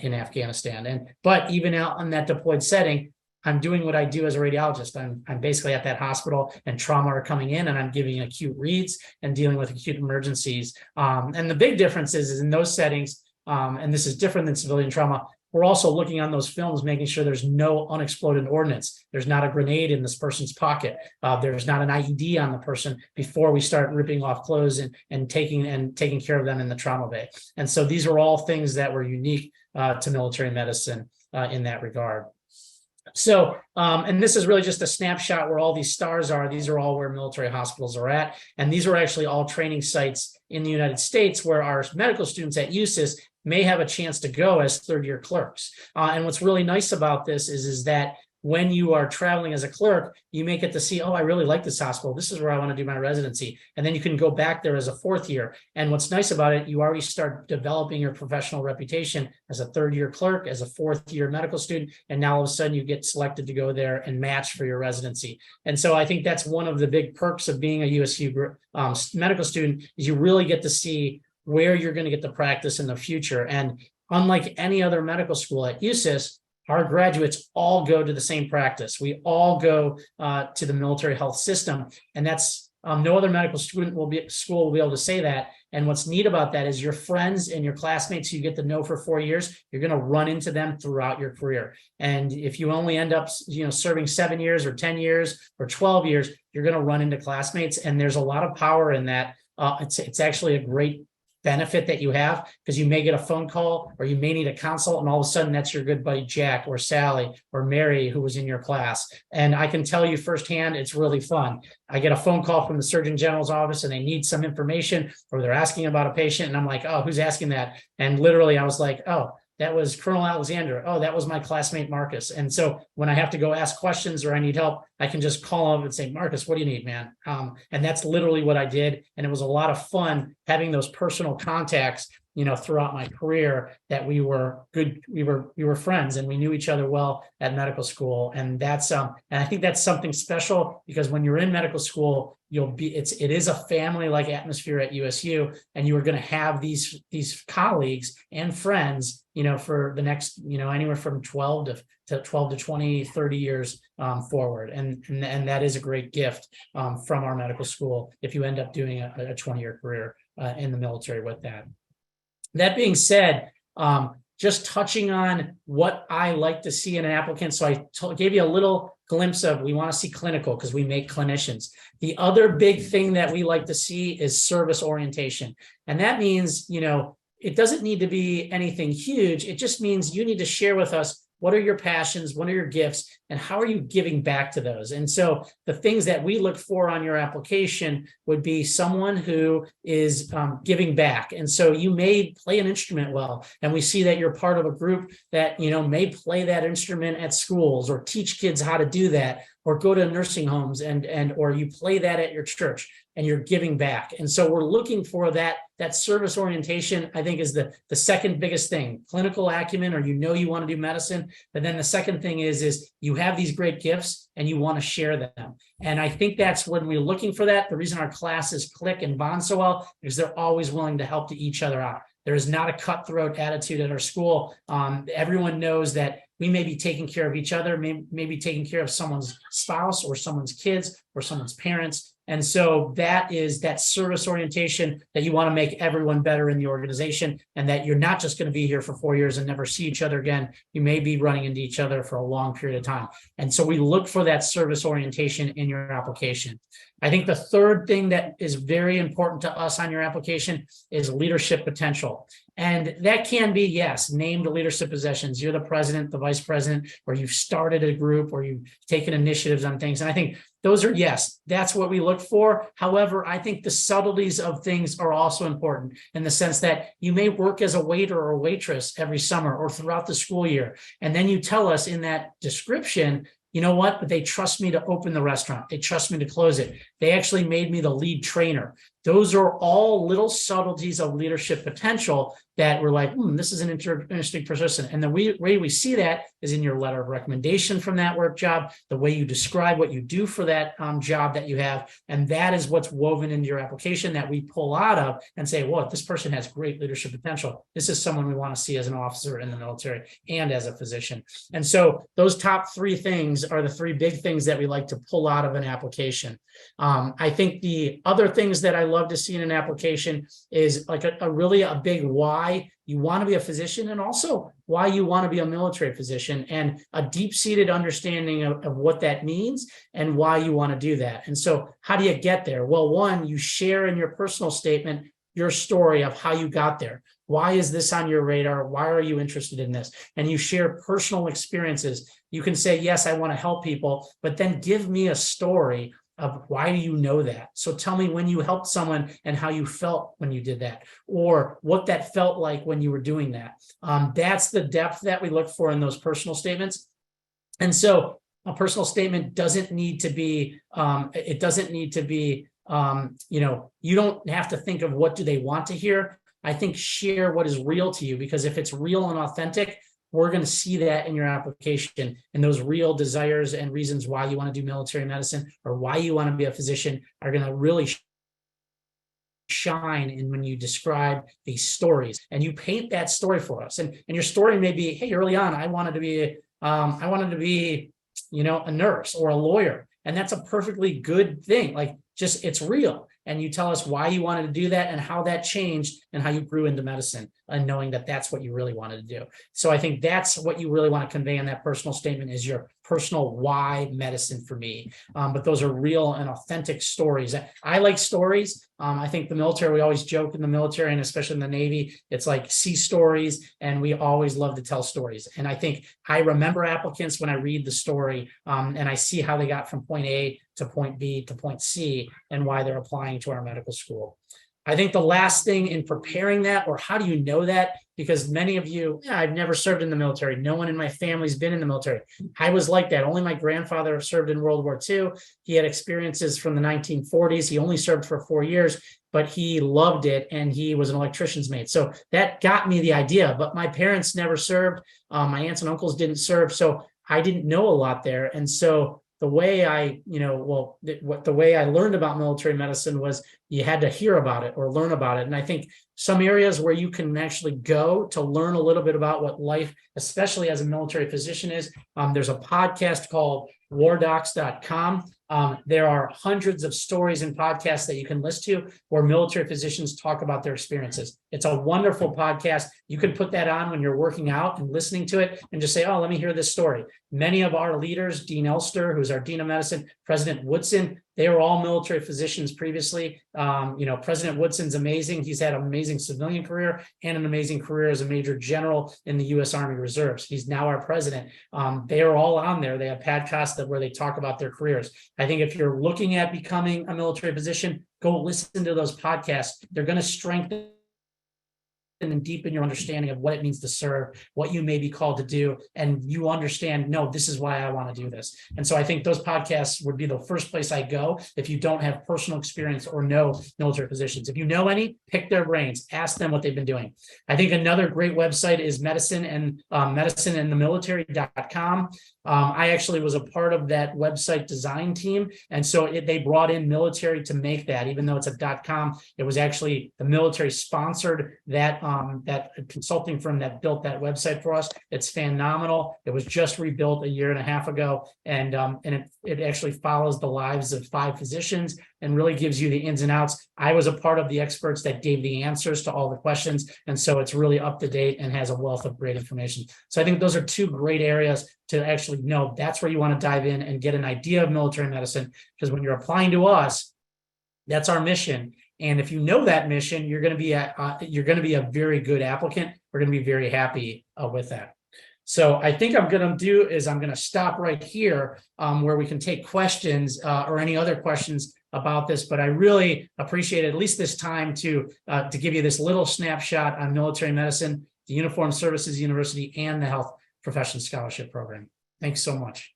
in Afghanistan. But even out in that deployed setting, I'm doing what I do as a radiologist. I'm basically at that hospital, and trauma are coming in, and I'm giving acute reads and dealing with acute emergencies. And the big difference is in those settings, and this is different than civilian trauma, we're also looking on those films, making sure there's no unexploded ordnance. There's not a grenade in this person's pocket. There's not an IED on the person before we start ripping off clothes and taking care of them in the trauma bay. And so these are all things that were unique to military medicine in that regard. So, and this is really just a snapshot where all these stars are. These are all where military hospitals are at. And these are actually all training sites in the United States where our medical students at USUHS may have a chance to go as third-year clerks. And what's really nice about this is that when you are traveling as a clerk, you may get to see, oh, I really like this hospital. This is where I want to do my residency. And then you can go back there as a fourth year. And what's nice about it, you already start developing your professional reputation as a third-year clerk, as a fourth-year medical student, and now all of a sudden you get selected to go there and match for your residency. And so I think that's one of the big perks of being a USU medical student, is you really get to see where you're going to get the practice in the future. And unlike any other medical school at USUHS, our graduates all go to the same practice. We all go to the military health system, and that's no other medical school will be able to say that. And what's neat about that is your friends and your classmates you get to know for 4 years, you're going to run into them throughout your career. And if you only end up, serving 7 years or 10 years or 12 years, you're going to run into classmates, and there's a lot of power in that. It's actually a great benefit that you have, because you may get a phone call or you may need a consult, and all of a sudden that's your good buddy Jack or Sally or Mary who was in your class. And I can tell you firsthand, it's really fun. I get a phone call from the Surgeon General's office and they need some information, or they're asking about a patient, and I'm like, oh, who's asking that? And literally I was like, oh, that was Colonel Alexander. Oh, that was my classmate Marcus. And so when I have to go ask questions or I need help, I can just call him and say, Marcus, what do you need, man? And that's literally what I did. And it was a lot of fun having those personal contacts, throughout my career, that we were good. We were friends, and we knew each other well at medical school. And that's and I think that's something special, because when you're in medical school, it is a family-like atmosphere at USU, and you are going to have these colleagues and friends, for the next, anywhere from 12 to 20, 30 years forward. And that is a great gift from our medical school if you end up doing a 20-year career in the military with that. That being said, just touching on what I like to see in an applicant. So I gave you a little glimpse of, we want to see clinical because we make clinicians. The other big thing that we like to see is service orientation. And that means, it doesn't need to be anything huge. It just means you need to share with us, what are your passions? What are your gifts? And how are you giving back to those? And so the things that we look for on your application would be someone who is giving back. And so you may play an instrument well, and we see that you're part of a group that, may play that instrument at schools or teach kids how to do that, or go to nursing homes or you play that at your church and you're giving back. And so we're looking for that service orientation, I think, is the second biggest thing. Clinical acumen, or you want to do medicine. But then the second thing is you have these great gifts and you want to share them. And I think that's when we're looking for that. The reason our classes click and bond so well is they're always willing to help each other out. There is not a cutthroat attitude at our school. Everyone knows that we may be taking care of each other, may be taking care of someone's spouse or someone's kids or someone's parents. And so that is that service orientation, that you want to make everyone better in the organization, and that you're not just going to be here for 4 years and never see each other again. You may be running into each other for a long period of time. And so we look for that service orientation in your application. I think the third thing that is very important to us on your application is leadership potential. And that can be, yes, named leadership positions. You're the president, the vice president, or you've started a group, or you've taken initiatives on things. And I think those are, yes, that's what we look for. However, I think the subtleties of things are also important, in the sense that you may work as a waiter or waitress every summer or throughout the school year. And then you tell us in that description, you know what, but they trust me to open the restaurant. They trust me to close it. They actually made me the lead trainer. Those are all little subtleties of leadership potential that we're like, this is an interesting person. And the way we see that is in your letter of recommendation from that work job, the way you describe what you do for that job that you have. And that is what's woven into your application that we pull out of and say, well, this person has great leadership potential. This is someone we want to see as an officer in the military and as a physician. And so those top three things are the three big things that we like to pull out of an application. I think the other things that I love to see in an application is like a really big why you want to be a physician, and also why you want to be a military physician, and a deep-seated understanding of what that means and why you want to do that. And so how do you get there? Well, one, you share in your personal statement your story of how you got there. Why is this on your radar? Why are you interested in this? And you share personal experiences. You can say, yes, I want to help people, but then give me a story of why do you know that? So tell me when you helped someone and how you felt when you did that, or what that felt like when you were doing that. That's the depth that we look for in those personal statements. And so a personal statement doesn't need to be, it doesn't need to be, you don't have to think of what do they want to hear. I think share what is real to you, because if it's real and authentic, we're going to see that in your application, and those real desires and reasons why you want to do military medicine or why you want to be a physician are going to really shine in when you describe these stories and you paint that story for us. And your story may be, hey, early on, I wanted to be, a nurse or a lawyer. And that's a perfectly good thing. Like, just, it's real. And you tell us why you wanted to do that and how that changed and how you grew into medicine, and knowing that that's what you really wanted to do. So I think that's what you really want to convey in that personal statement, is your personal why medicine for me. But those are real and authentic stories. I like stories. I think the military, we always joke in the military, and especially in the Navy, it's like see stories, and we always love to tell stories. And I think I remember applicants when I read the story, and I see how they got from point A to point B to point C and why they're applying to our medical school. I think the last thing in preparing that, or how do you know that? Because many of you, I've never served in the military. No one in my family's been in the military. I was like that. Only my grandfather served in World War II. He had experiences from the 1940s. He only served for 4 years, but he loved it, and he was an electrician's mate. So that got me the idea, but my parents never served. My aunts and uncles didn't serve. So I didn't know a lot there. And so the way I, the way I learned about military medicine was you had to hear about it or learn about it. And I think some areas where you can actually go to learn a little bit about what life, especially as a military physician, is, there's a podcast called wardocs.com. There are hundreds of stories and podcasts that you can listen to where military physicians talk about their experiences. It's a wonderful podcast. You can put that on when you're working out and listening to it and just say, oh, let me hear this story. Many of our leaders, Dean Elster, who's our Dean of Medicine, President Woodson, they were all military physicians previously. President Woodson's amazing. He's had an amazing civilian career and an amazing career as a major general in the U.S. Army Reserves. He's now our president. They are all on there. They have podcasts where they talk about their careers. I think if you're looking at becoming a military physician, go listen to those podcasts. They're going to strengthen and deepen your understanding of what it means to serve, what you may be called to do, and you understand, no, this is why I want to do this. And so I think those podcasts would be the first place I go if you don't have personal experience or know military physicians. If you know any, pick their brains, ask them what they've been doing. I think another great website is medicineandthemilitary.com. I actually was a part of that website design team. And so they brought in military to make that, even though it's a .com, it was actually the military sponsored that consulting firm that built that website for us. It's phenomenal. It was just rebuilt a year and a half ago. And it actually follows the lives of 5 physicians and really gives you the ins and outs. I was a part of the experts that gave the answers to all the questions. And so it's really up to date and has a wealth of great information. So I think those are 2 great areas to actually know. That's where you want to dive in and get an idea of military medicine, because when you're applying to us, that's our mission. And if you know that mission, you're going to be a very good applicant. We're going to be very happy with that. So I think I'm going to stop right here where we can take questions or any other questions about this. But I really appreciate at least this time to give you this little snapshot on military medicine, the Uniformed Services University, and the Health Professions Scholarship Program. Thanks so much.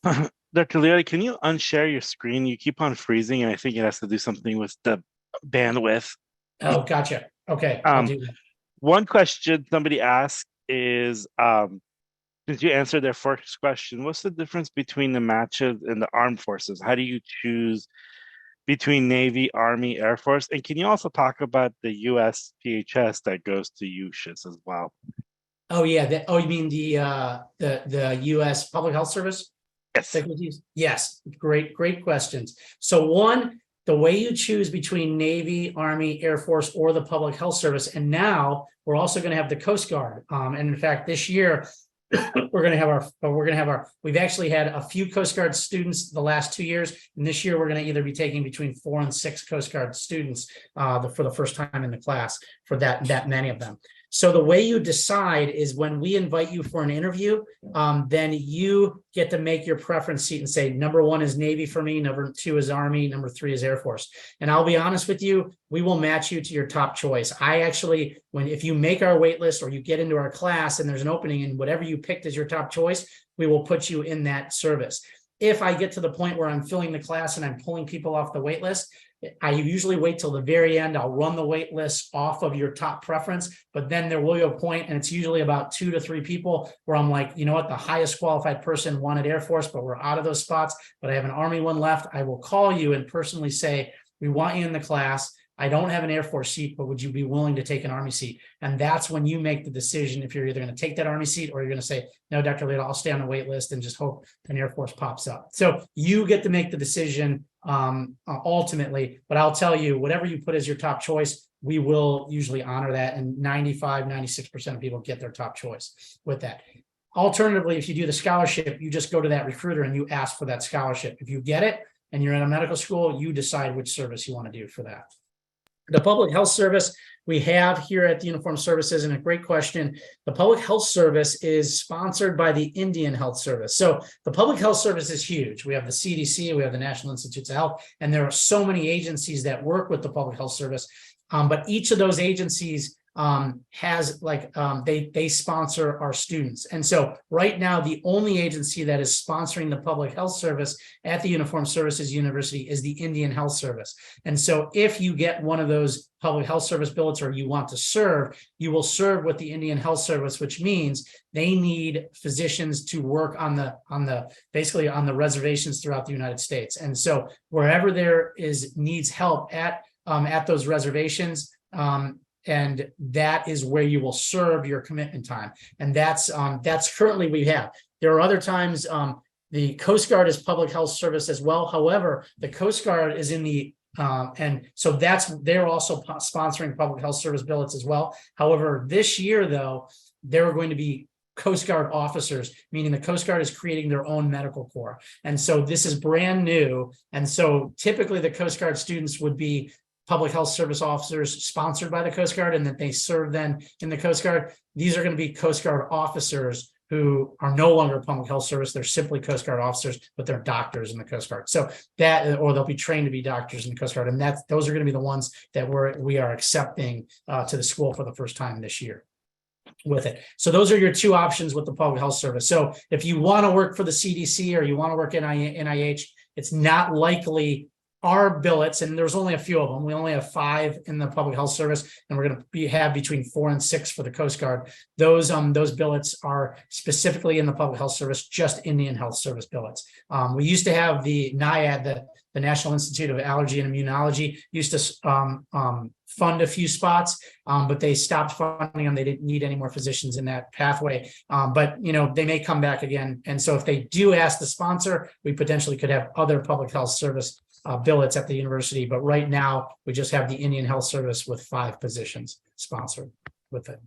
Dr. Liotta, can you unshare your screen? You keep on freezing, and I think it has to do something with the bandwidth. Oh, gotcha. Okay, I'll do that. One question somebody asked is, since you answered their first question, what's the difference between the matches and the armed forces? How do you choose between Navy, Army, Air Force? And can you also talk about the USPHS that goes to USUHS as well? Oh yeah. You mean the U.S. Public Health Service? Yes. Yes. Great questions. So one, the way you choose between Navy, Army, Air Force, or the Public Health Service, and now we're also going to have the Coast Guard. And in fact, this year we're going to have our. We've actually had a few Coast Guard students the last 2 years, and this year we're going to either be taking between 4 and 6 Coast Guard students for the first time in the class, for that many of them. So the way you decide is when we invite you for an interview, then you get to make your preference seat and say, number 1 is Navy for me, number 2 is Army, number 3 is Air Force. And I'll be honest with you, we will match you to your top choice. I actually, if you make our wait list or you get into our class and there's an opening and whatever you picked as your top choice, we will put you in that service. If I get to the point where I'm filling the class and I'm pulling people off the wait list, I usually wait till the very end. I'll run the wait list off of your top preference, but then there will be a point, and it's usually about 2 to 3 people where I'm like, you know what, the highest qualified person wanted Air Force, but we're out of those spots, but I have an Army one left. I will call you and personally say, we want you in the class. I don't have an Air Force seat, but would you be willing to take an Army seat? And that's when you make the decision if you're either going to take that Army seat or you're going to say, no, Dr. Liotta, I'll stay on the wait list and just hope an Air Force pops up. So you get to make the decision ultimately, but I'll tell you, whatever you put as your top choice, we will usually honor that. And 96% of people get their top choice with that. Alternatively, if you do the scholarship, you just go to that recruiter and you ask for that scholarship. If you get it and you're in a medical school, you decide which service you want to do for that. The public health service we have here at the Uniformed Services, and a great question. The public health service is sponsored by the Indian Health Service. So the public health service is huge. We have the CDC, we have the National Institutes of Health, and there are so many agencies that work with the public health service. But each of those agencies has they sponsor our students. And so right now, the only agency that is sponsoring the public health service at the Uniformed Services University is the Indian Health Service. And so if you get one of those public health service billets or you want to serve, you will serve with the Indian Health Service, which means they need physicians to work on the reservations throughout the United States. And so wherever there needs help at those reservations, and that is where you will serve your commitment time. And that's currently we have. There are other times the Coast Guard is public health service as well. However, the Coast Guard is in the and so they're also sponsoring public health service billets as well. However, this year though, there are going to be Coast Guard officers, meaning the Coast Guard is creating their own medical corps. And so this is brand new. And so typically the Coast Guard students would be public health service officers sponsored by the Coast Guard, and that they serve then in the Coast Guard. These are going to be Coast Guard officers who are no longer public health service. They're simply Coast Guard officers, but they're doctors in the Coast Guard. So or they'll be trained to be doctors in the Coast Guard. And those are going to be the ones that we are accepting to the school for the first time this year with it. So those are your two options with the public health service. So if you want to work for the CDC or you want to work in NIH, it's not likely our billets, and there's only a few of them. We only have 5 in the public health service, and we're going to have between 4 and 6 for the Coast Guard. Those billets are specifically in the public health service, just Indian Health Service billets. We used to have the NIAID, the National Institute of Allergy and Immunology, used to fund a few spots, but they stopped funding them. They didn't need any more physicians in that pathway. But they may come back again. And so if they do ask the sponsor, we potentially could have other public health service billets at the university, but right now we just have the Indian Health Service with 5 positions sponsored with it.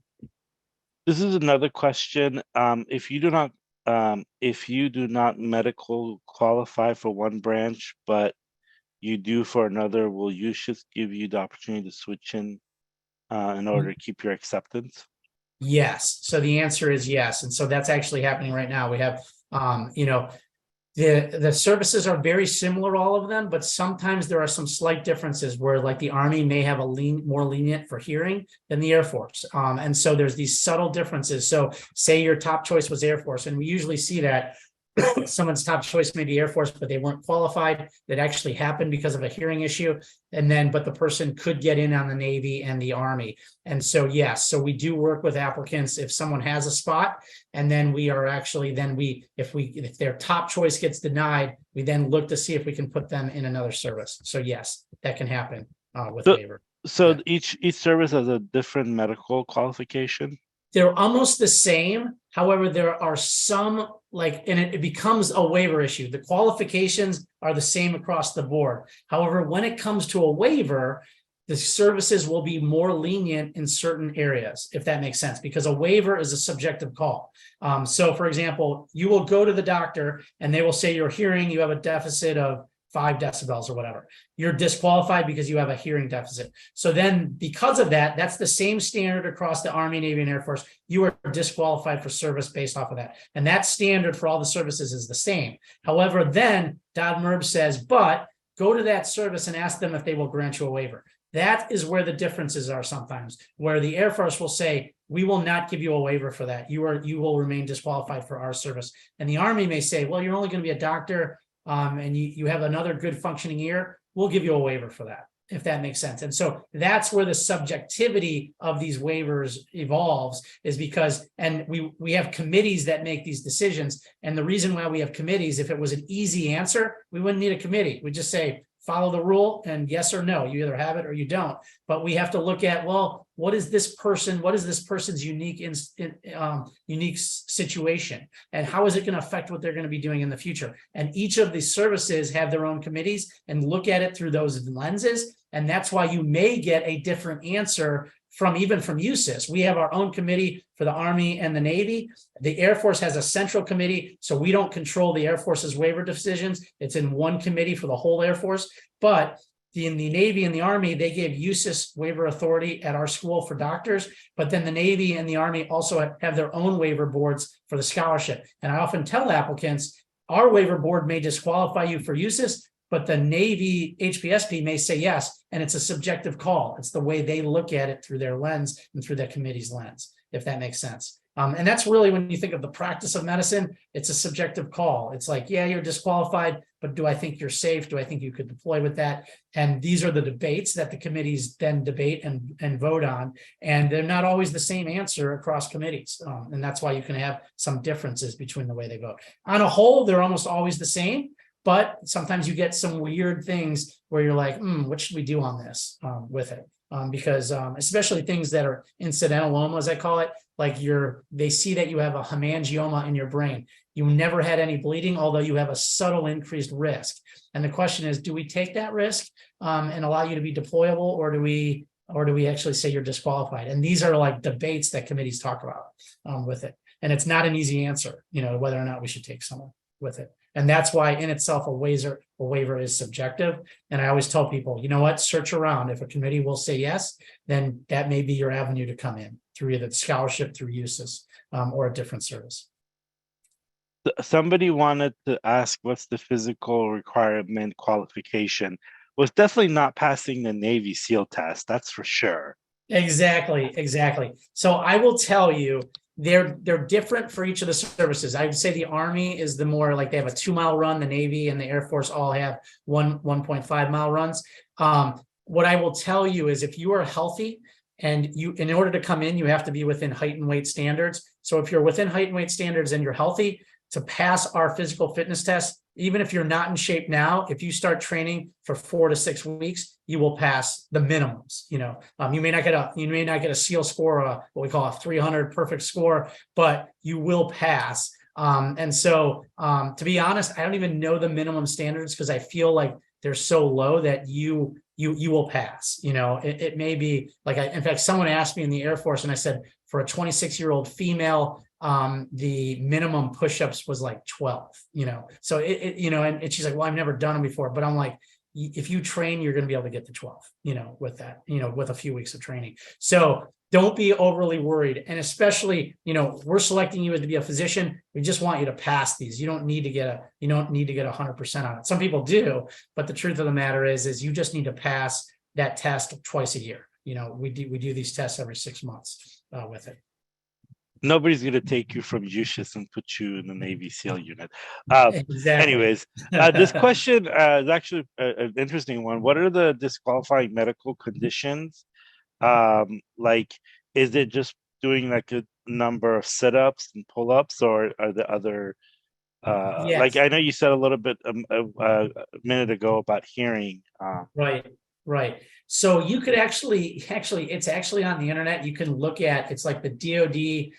This is another question. If you do not medical qualify for one branch, but you do for another, will USUHS give you the opportunity to switch in order to keep your acceptance? Yes. So the answer is yes. And so that's actually happening right now. We have, the services are very similar, all of them, but sometimes there are some slight differences where, like, the Army may have more lenient for hearing than the Air Force. And so there's these subtle differences. So say your top choice was Air Force, and we usually see that someone's top choice may be Air Force, but they weren't qualified. That actually happened because of a hearing issue. But the person could get in on the Navy and the Army. And so, yes, so we do work with applicants if someone has a spot. And then we are actually, if their top choice gets denied, we then look to see if we can put them in another service. So yes, that can happen with waiver. So each service has a different medical qualification? They're almost the same. However, there are some, and it becomes a waiver issue. The qualifications are the same across the board. However, when it comes to a waiver, the services will be more lenient in certain areas, if that makes sense, because a waiver is a subjective call. So for example, you will go to the doctor and they will say your hearing, you have a deficit of 5 decibels or whatever. You're disqualified because you have a hearing deficit. So then because of that, that's the same standard across the Army, Navy, and Air Force. You are disqualified for service based off of that. And that standard for all the services is the same. However, then Dodd-Merb says, but go to that service and ask them if they will grant you a waiver. That is where the differences are sometimes, where the Air Force will say, we will not give you a waiver for that. You will remain disqualified for our service. And the Army may say, well, you're only going to be a doctor, and you have another good functioning ear. We'll give you a waiver for that, if that makes sense. And so that's where the subjectivity of these waivers evolves, is because, and we have committees that make these decisions. And the reason why we have committees, if it was an easy answer, we wouldn't need a committee. We just say, follow the rule and yes or no, you either have it or you don't. But we have to look at, well, what is this person's unique situation, and how is it going to affect what they're going to be doing in the future? And each of these services have their own committees and look at it through those lenses. And that's why you may get a different answer even from USUHS. We have our own committee for the Army and the Navy. The Air Force has a central committee, so we don't control the Air Force's waiver decisions. It's in one committee for the whole Air Force. But in the Navy and the Army, they gave USUHS waiver authority at our school for doctors, but then the Navy and the Army also have their own waiver boards for the scholarship. And I often tell applicants, our waiver board may disqualify you for USUHS, but the Navy HPSP may say yes, and it's a subjective call. It's the way they look at it through their lens and through their committee's lens, if that makes sense. And that's really, when you think of the practice of medicine, it's a subjective call. It's like, yeah, you're disqualified, but do I think you're safe? Do I think you could deploy with that? And these are the debates that the committees then debate and vote on. And they're not always the same answer across committees. And that's why you can have some differences between the way they vote. On a whole, they're almost always the same. But sometimes you get some weird things where you're like, what should we do on this with it? Because especially things that are incidental, as I call it, like they see that you have a hemangioma in your brain. You never had any bleeding, although you have a subtle increased risk. And the question is, do we take that risk and allow you to be deployable, or do we actually say you're disqualified? And these are like debates that committees talk about with it. And it's not an easy answer, whether or not we should take someone with it. And that's why in itself a waiver is subjective. And I always tell people, you know what, search around. If a committee will say yes, then that may be your avenue to come in through either the scholarship, through USUHS, or a different service. Somebody wanted to ask, what's the physical requirement qualification? Well, it's definitely not passing the Navy SEAL test, that's for sure. Exactly. So I will tell you, they're different for each of the services. I would say the Army is the more like, they have a 2-mile run. The Navy and the Air Force all have 1.5-mile runs. What I will tell you is, if you are healthy, and in order to come in, you have to be within height and weight standards. So if you're within height and weight standards and you're healthy, to pass our physical fitness test, even if you're not in shape now, if you start training for 4 to 6 weeks, you will pass the minimums. You may not get a SEAL score, what we call a 300 perfect score, but you will pass. And so, to be honest, I don't even know the minimum standards, because I feel like they're so low that you will pass. It may be like, in fact, someone asked me in the Air Force, and I said, for a 26-year-old female, the minimum push-ups was like 12, so and she's like, well, I've never done them before, but I'm like, if you train, you're going to be able to get to 12, with that, with a few weeks of training. So don't be overly worried. And especially, we're selecting you to be a physician. We just want you to pass these. You don't need to get 100% on it. Some people do, but the truth of the matter is you just need to pass that test twice a year. We do these tests every 6 months with it. Nobody's going to take you from USUHS and put you in the Navy SEAL unit. Exactly. Anyways, this question is actually an interesting one. What are the disqualifying medical conditions? Like, is it just doing like a number of sit-ups and pull-ups, or are there other, Yes. like, I know you said a little bit a minute ago about hearing. Right. So you could actually, it's actually on the internet. You can look at, it's like the DoD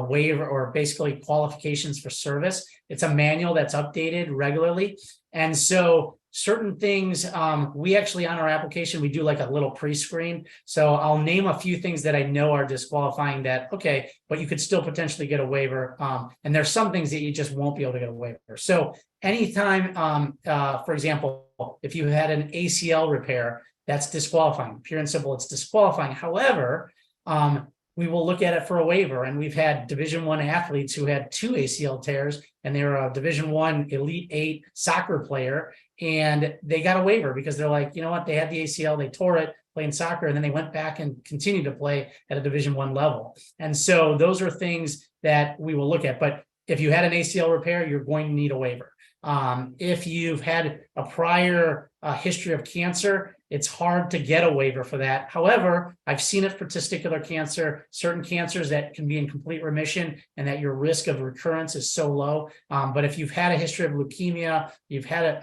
waiver, or basically qualifications for service. It's a manual that's updated regularly. And so certain things, we actually, on our application, we do like a little pre-screen. So I'll name a few things that I know are disqualifying that, okay, but you could still potentially get a waiver. And there's some things that you just won't be able to get a waiver. So anytime, for example, if you had an ACL repair, that's disqualifying. Pure and simple, it's disqualifying. However, we will look at it for a waiver. And we've had Division I athletes who had 2 ACL tears, and they were a Division I Elite 8 soccer player, and they got a waiver because they're like, you know what, they had the ACL, they tore it, playing soccer, and then they went back and continued to play at a Division I level. And so those are things that we will look at. But if you had an ACL repair, you're going to need a waiver. If you've had a prior history of cancer, it's hard to get a waiver for that. However, I've seen it for testicular cancer, certain cancers that can be in complete remission and that your risk of recurrence is so low. But if you've had a history of leukemia, you've had it,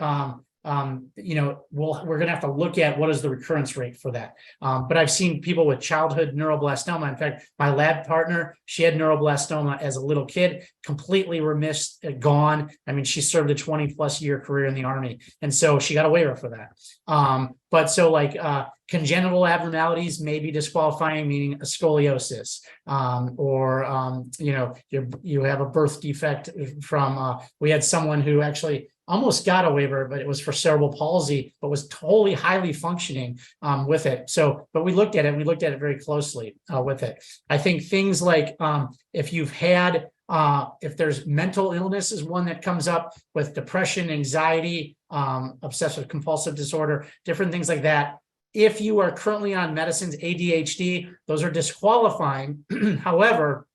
we're going to have to look at what is the recurrence rate for that. But I've seen people with childhood neuroblastoma. In fact, my lab partner, she had neuroblastoma as a little kid, completely gone. I mean, she served a 20+ year career in the Army. And so she got a waiver for that. But so like congenital abnormalities may be disqualifying, meaning a scoliosis, or you have a birth defect from, we had someone who actually almost got a waiver, but it was for cerebral palsy, but was totally highly functioning with it. So, but we looked at it very closely with it. I think things like if you've had, if there's mental illness is one that comes up with depression, anxiety, obsessive compulsive disorder, different things like that. If you are currently on medicines, ADHD, those are disqualifying. However,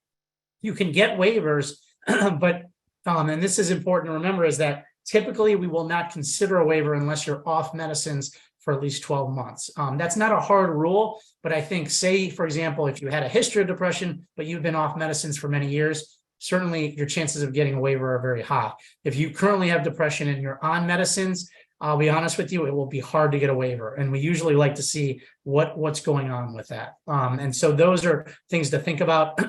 you can get waivers, but, and this is important to remember, is that typically we will not consider a waiver unless you're off medicines for at least 12 months. That's not a hard rule, but I think, say, for example, if you had a history of depression, but you've been off medicines for many years, certainly your chances of getting a waiver are very high. If you currently have depression and you're on medicines, I'll be honest with you, it will be hard to get a waiver. And we usually like to see what's going on with that. And so those are things to think about.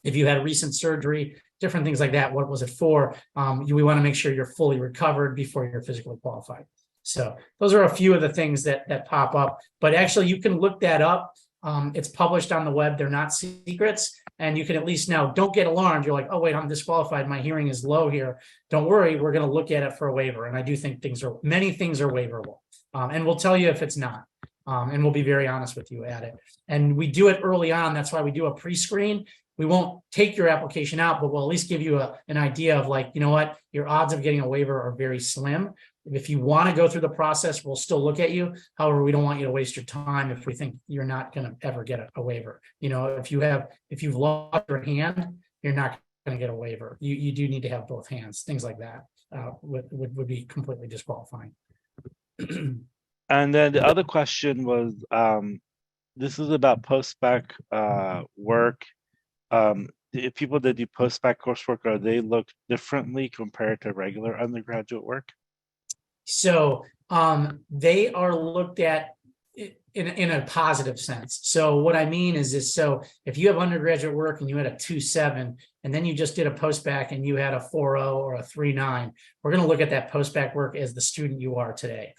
If you had recent surgery, different things like that, what was it for? We want to make sure you're fully recovered before you're physically qualified. So those are a few of the things that pop up, but actually you can look that up. It's published on the web. They're not secrets. And you can at least now, don't get alarmed. You're like, oh, wait, I'm disqualified. My hearing is low here. Don't worry. We're going to look at it for a waiver. And I do think many things are waiverable. And we'll tell you if it's not. And we'll be very honest with you at it. And we do it early on. That's why we do a pre-screen. We won't take your application out, but we'll at least give you an idea of, like, you know what, your odds of getting a waiver are very slim. If you want to go through the process, we'll still look at you. However, we don't want you to waste your time if we think you're not going to ever get a waiver. You know, if you've lost your hand, you're not going to get a waiver. You do need to have both hands. Things like that would be completely disqualifying. And then the other question was, this is about post-bac work. If people that do post-bac coursework, are they looked differently compared to regular undergraduate work? So they are looked at in a positive sense. So what I mean is so if you have undergraduate work and you had a 2.7, and then you just did a post-bac and you had a 4.0 or a 3.9, we're going to look at that post-bac work as the student you are today.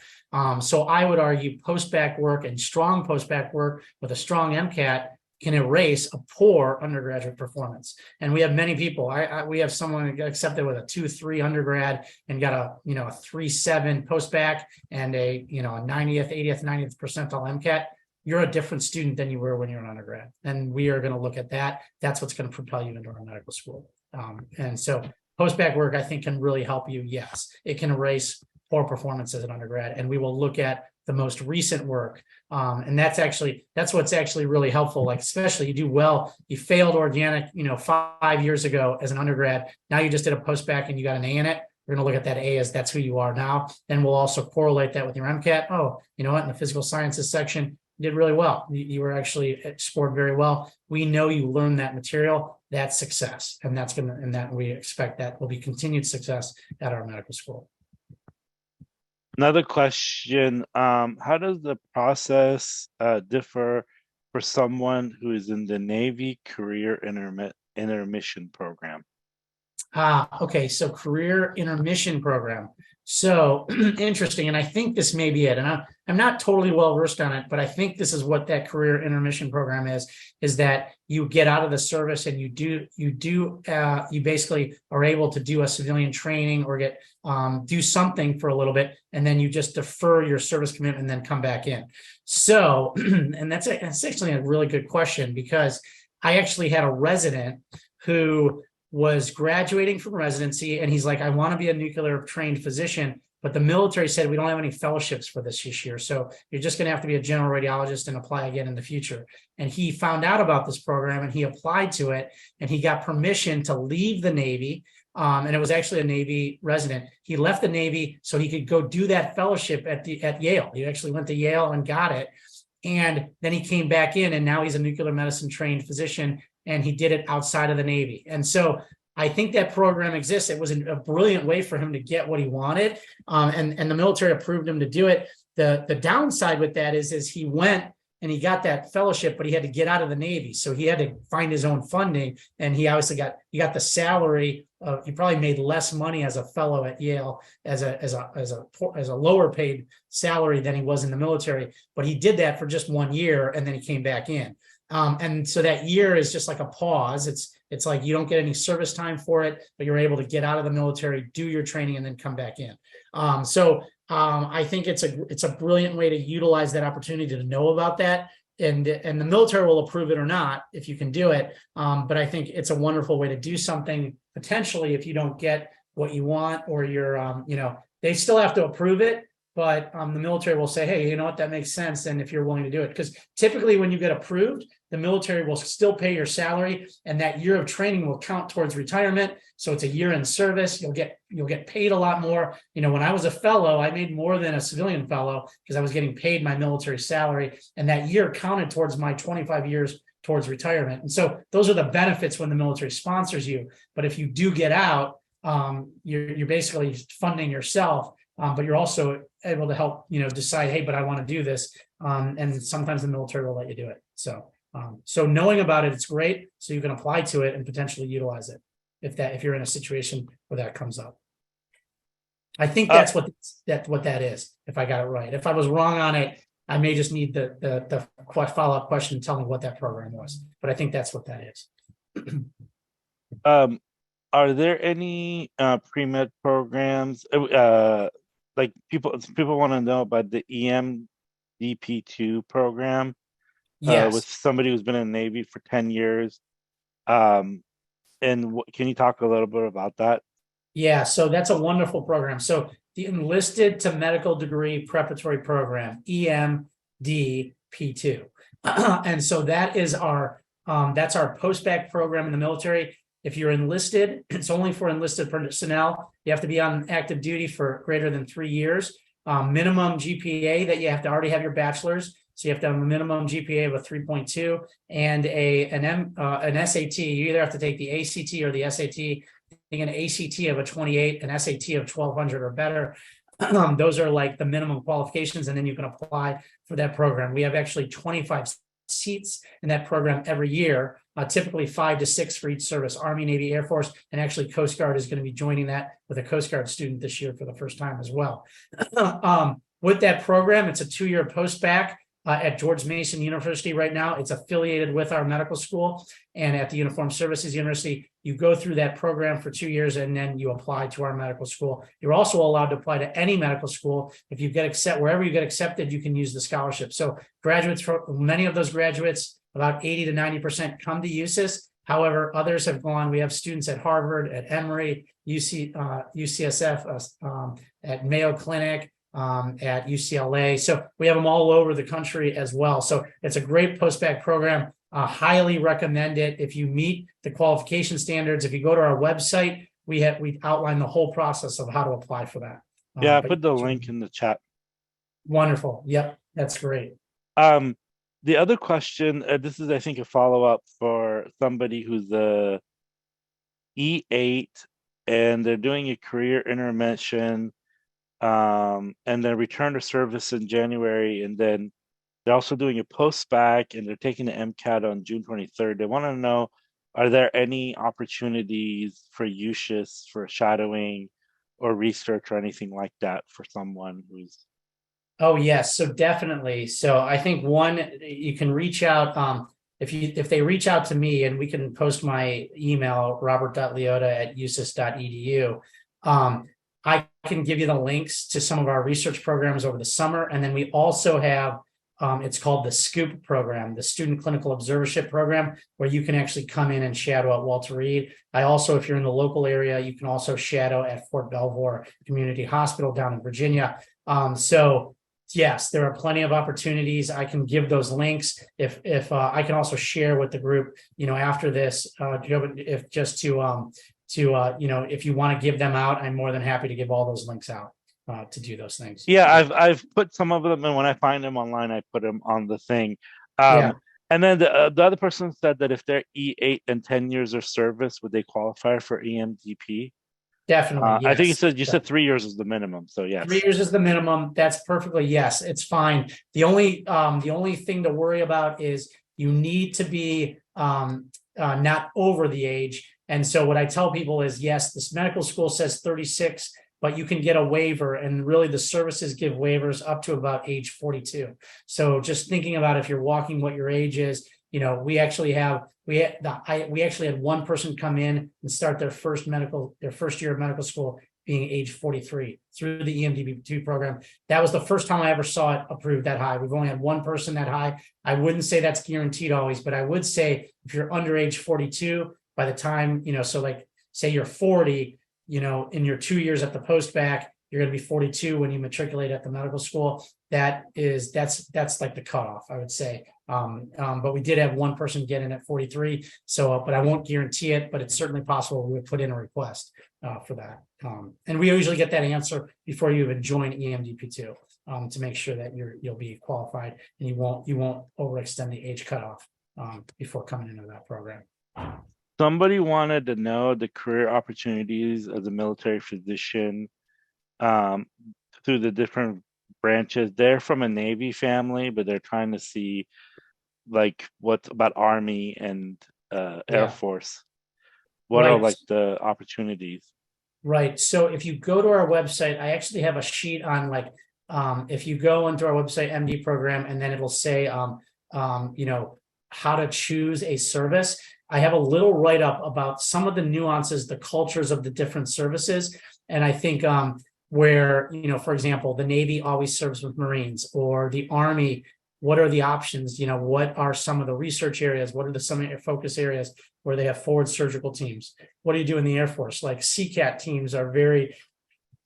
So I would argue post-bac work and strong post-bac work with a strong MCAT can erase a poor undergraduate performance. And we have many people. We have someone who got accepted with a 2.3 undergrad and got a 3.7 post-bac and a 90th, 80th, 90th percentile MCAT. You're a different student than you were when you're an undergrad. And we are going to look at that. That's what's going to propel you into our medical school. And so post-bac work, I think, can really help you. Yes, it can erase poor performance as an undergrad. And we will look at the most recent work. And that's what's actually really helpful. Like, especially you do well, you failed organic, 5 years ago as an undergrad. Now you just did a post-bac and you got an A in it. We're going to look at that A as that's who you are now. Then we'll also correlate that with your MCAT. Oh, you know what? In the physical sciences section, you did really well. You were actually scored very well. We know you learned that material. That's success. And that we expect that will be continued success at our medical school. Another question, how does the process differ for someone who is in the Navy Career Intermission Program? Okay, so Career Intermission Program. So interesting, and I think this may be it. And I'm not totally well versed on it, but I think this is what that Career Intermission Program is that you get out of the service and you basically are able to do a civilian training or do something for a little bit, and then you just defer your service commitment and then come back in. So, and that's actually a really good question, because I actually had a resident who was graduating from residency, and he's like, I want to be a nuclear trained physician, but the military said we don't have any fellowships for this year. So you're just going to have to be a general radiologist and apply again in the future. And he found out about this program and he applied to it and he got permission to leave the Navy. And it was actually a Navy resident. He left the Navy so he could go do that fellowship at Yale. He actually went to Yale and got it. And then he came back in and now he's a nuclear medicine trained physician and he did it outside of the Navy. And so I think that program exists. It was a brilliant way for him to get what he wanted. And the military approved him to do it. The downside with that is he went and he got that fellowship, but he had to get out of the Navy. So he had to find his own funding. And he obviously got the salary of, he probably made less money as a fellow at Yale as a lower paid salary than he was in the military. But he did that for just 1 year and then he came back in. And so that year is just like a pause. It's like you don't get any service time for it, but you're able to get out of the military, do your training, and then come back in. I think it's a brilliant way to utilize that opportunity to know about that. And the military will approve it or not if you can do it. But I think it's a wonderful way to do something potentially if you don't get what you want or you're, they still have to approve it. But the military will say, hey, you know what, that makes sense. And if you're willing to do it, because typically when you get approved, the military will still pay your salary and that year of training will count towards retirement. So it's a year in service. You'll get paid a lot more. When I was a fellow, I made more than a civilian fellow because I was getting paid my military salary. And that year counted towards my 25 years towards retirement. And so those are the benefits when the military sponsors you. But if you do get out, you're basically funding yourself. But you're also able to help, decide, hey, but I want to do this. And sometimes the military will let you do it. So knowing about it, it's great. So you can apply to it and potentially utilize it if you're in a situation where that comes up. I think that's what that is, if I got it right. If I was wrong on it, I may just need the follow-up question and tell me what that program was. But I think that's what that is. Are there any pre-med programs? Like people want to know about the EMDP2 program. Yes. With somebody who's been in the Navy for 10 years. And can you talk a little bit about that? Yeah, so that's a wonderful program. So the Enlisted to Medical Degree Preparatory Program, EMDP2. And so that is that's our post-bac program in the military. If you're enlisted, it's only for enlisted personnel. You have to be on active duty for greater than 3 years. Minimum GPA that you have to already have your bachelor's. So you have to have a minimum GPA of a 3.2 and an SAT. You either have to take the ACT or the SAT. An ACT of a 28, an SAT of 1200 or better. Those are like the minimum qualifications, and then you can apply for that program. We have actually 25 seats in that program every year, typically 5 to 6 for each service, Army, Navy, Air Force, and actually Coast Guard is going to be joining that with a Coast Guard student this year for the first time as well. With that program, it's a 2-year post-bac at George Mason University right now. It's affiliated with our medical school, and at the Uniformed Services University, you go through that program for 2 years and then you apply to our medical school. You're also allowed to apply to any medical school. If you get accepted, wherever you get accepted, you can use the scholarship. So many of those graduates, about 80 to 90% come to USUHS. However, others have gone. We have students at Harvard, at Emory, UCSF, at Mayo Clinic, at UCLA. So we have them all over the country as well. So it's a great post-bac program. Highly recommend it. If you meet the qualification standards, if you go to our website, we outline the whole process of how to apply for that. Yeah, I put the link in the chat. Wonderful. Yep, that's great. The other question, this is, I think, a follow-up for somebody who's a E8 and they're doing a career intermission and then return to service in January, and then they're also doing a post-bac and they're taking the MCAT on June 23rd. They want to know, are there any opportunities for USUHS for shadowing or research or anything like that for someone who's... Oh, yes. So definitely. So I think one, you can reach out if they reach out to me, and we can post my email, robert.liotta@usus.edu. I can give you the links to some of our research programs over the summer. And then we also have it's called the SCOOP program, the Student Clinical Observership Program, where you can actually come in and shadow at Walter Reed. I also, if you're in the local area, you can also shadow at Fort Belvoir Community Hospital down in Virginia. So yes, there are plenty of opportunities. I can give those links. If I can also share with the group, after this, if just to if you want to give them out, I'm more than happy to give all those links out to do those things. Yeah, I've put some of them, and when I find them online, I put them on the thing. Yeah. And then the other person said that if they're E8 and 10 years of service, would they qualify for EMDP? Definitely, yes. I think you said 3 years is the minimum. So yes. 3 years is the minimum. That's perfectly, yes, it's fine. The only thing to worry about is you need to be not over the age. And so what I tell people is, yes, this medical school says 36, but you can get a waiver, and really the services give waivers up to about age 42. So just thinking about if you're walking what your age is, we actually had one person come in and start their first year of medical school being age 43 through the EMDP2 program. That was the first time I ever saw it approved that high. We've only had one person that high. I wouldn't say that's guaranteed always, but I would say if you're under age 42, by the time, so like say you're 40, in your 2 years at the post-bac, you're going to be 42 when you matriculate at the medical school. That's like the cutoff, I would say. But we did have one person get in at 43. So, but I won't guarantee it, but it's certainly possible we would put in a request for that. And we usually get that answer before you even join EMDP2 to make sure that you'll be qualified and you won't overextend the age cutoff before coming into that program. Somebody wanted to know the career opportunities as a military physician through the different branches. They're from a Navy family, but they're trying to see like what's about Army and Air Force. What are like the opportunities? Right. So if you go to our website, I actually have a sheet on like if you go into our website MD program, and then it'll say how to choose a service. I have a little write-up about some of the nuances, the cultures of the different services. And I think where, for example, the Navy always serves with Marines, or the Army, what are the options? What are some of the research areas? What are some focus areas where they have forward surgical teams? What do you do in the Air Force? Like CCAT teams are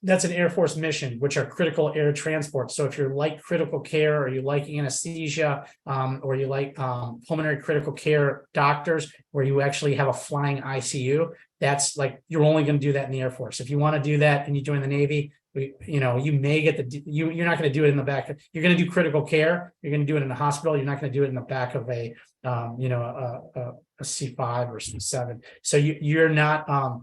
that's an Air Force mission, which are critical air transport. So if you're like critical care, or you like anesthesia, or you like pulmonary critical care doctors, where you actually have a flying ICU, that's like, you're only going to do that in the Air Force. If you want to do that and you join the Navy, you may get you're not going to do it in the back. You're going to do critical care. You're going to do it in the hospital. You're not going to do it in the back of a C5 or C7. So you're not.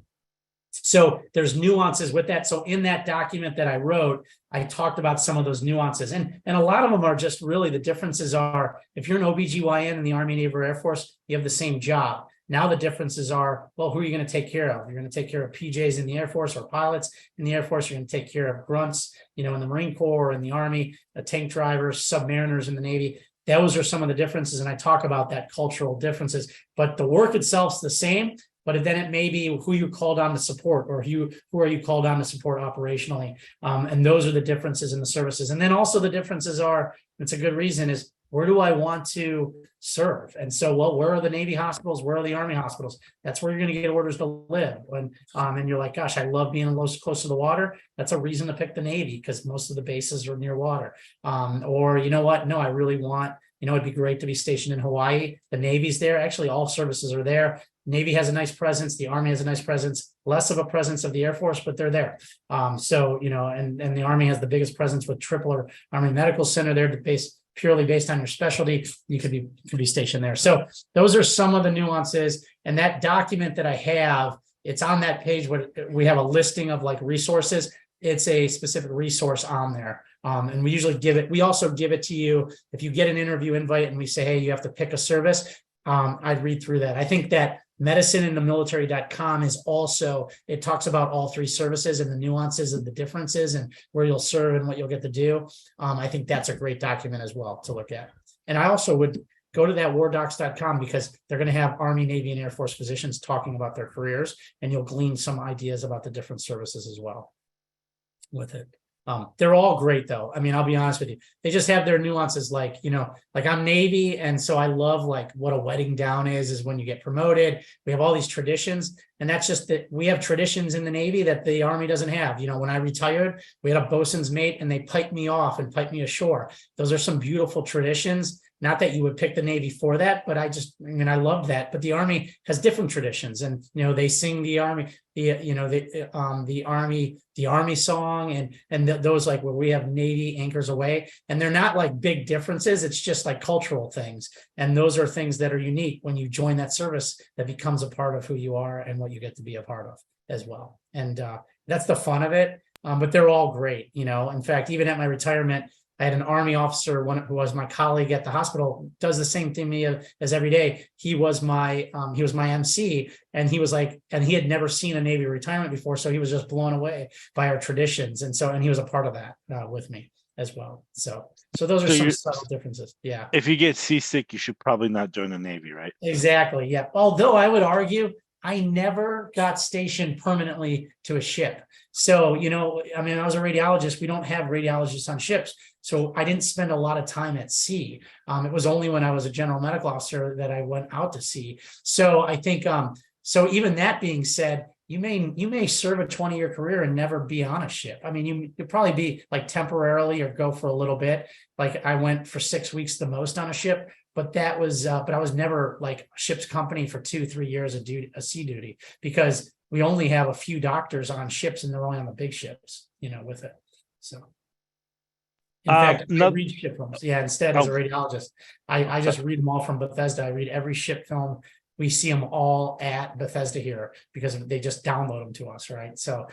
So there's nuances with that. So in that document that I wrote, I talked about some of those nuances, and a lot of them are just really the differences are, if you're an OBGYN in the Army, Navy, or Air Force, you have the same job. Now the differences are, well, who are you going to take care of? You're going to take care of PJs in the Air Force, or pilots in the Air Force. You're going to take care of grunts, in the Marine Corps or in the Army, tank drivers, submariners in the Navy. Those are some of the differences. And I talk about that cultural differences, but the work itself's the same. But then it may be who you called on to support, or who are you called on to support operationally. And those are the differences in the services. And then also the differences are, it's a good reason, is where do I want to serve? And so, well, where are the Navy hospitals? Where are the Army hospitals? That's where you're going to get orders to live. And you're like, gosh, I love being close to the water. That's a reason to pick the Navy, because most of the bases are near water. Or you know what? No, I really want, it'd be great to be stationed in Hawaii. The Navy's there. Actually, all services are there. Navy has a nice presence. The Army has a nice presence, less of a presence of the Air Force, but they're there. And the Army has the biggest presence with Tripler Army Medical Center there, purely based on your specialty. You could be stationed there. So those are some of the nuances. And that document that I have, it's on that page where we have a listing of like resources. It's a specific resource on there. And we usually we also give it to you if you get an interview invite and we say, hey, you have to pick a service. I'd read through that. I think that medicineinthemilitary.com is also, it talks about all three services and the nuances of the differences and where you'll serve and what you'll get to do. I think that's a great document as well to look at. And I also would go to that wardocs.com, because they're going to have Army, Navy, and Air Force physicians talking about their careers, and you'll glean some ideas about the different services as well with it. They're all great though. I mean, I'll be honest with you. They just have their nuances, like, like I'm Navy. And so I love like what a wedding gown is when you get promoted. We have all these traditions. And that's just that we have traditions in the Navy that the Army doesn't have. When I retired, we had a bosun's mate and they piped me off and piped me ashore. Those are some beautiful traditions. Not that you would pick the Navy for that, but I loved that. But the Army has different traditions, and they sing the Army, the Army song, and those, like, where we have Navy anchors away, and they're not like big differences. It's just like cultural things, and those are things that are unique when you join that service. That becomes a part of who you are and what you get to be a part of as well. And that's the fun of it. But they're all great. In fact, even at my retirement, I had an Army officer, who was my colleague at the hospital, does the same thing to me as every day. He was my MC, and he was like, and he had never seen a Navy retirement before, so he was just blown away by our traditions, and he was a part of that with me as well. So those are some subtle differences. Yeah. If you get seasick, you should probably not join the Navy, right? Exactly. Yeah. Although I would argue I never got stationed permanently to a ship. So, I was a radiologist. We don't have radiologists on ships. So I didn't spend a lot of time at sea. It was only when I was a general medical officer that I went out to sea. So I think, so even that being said, you may serve a 20-year career and never be on a ship. I mean, you'd probably be like temporarily or go for a little bit. Like I went for 6 weeks the most on a ship, but that was, but I was never like a ship's company for 2-3 years of sea duty, because we only have a few doctors on ships, and they're only on the big ships, with it. So. In fact, I read ship films. Yeah, instead, as a radiologist, I just read them all from Bethesda. I read every ship film. We see them all at Bethesda here because they just download them to us, right? So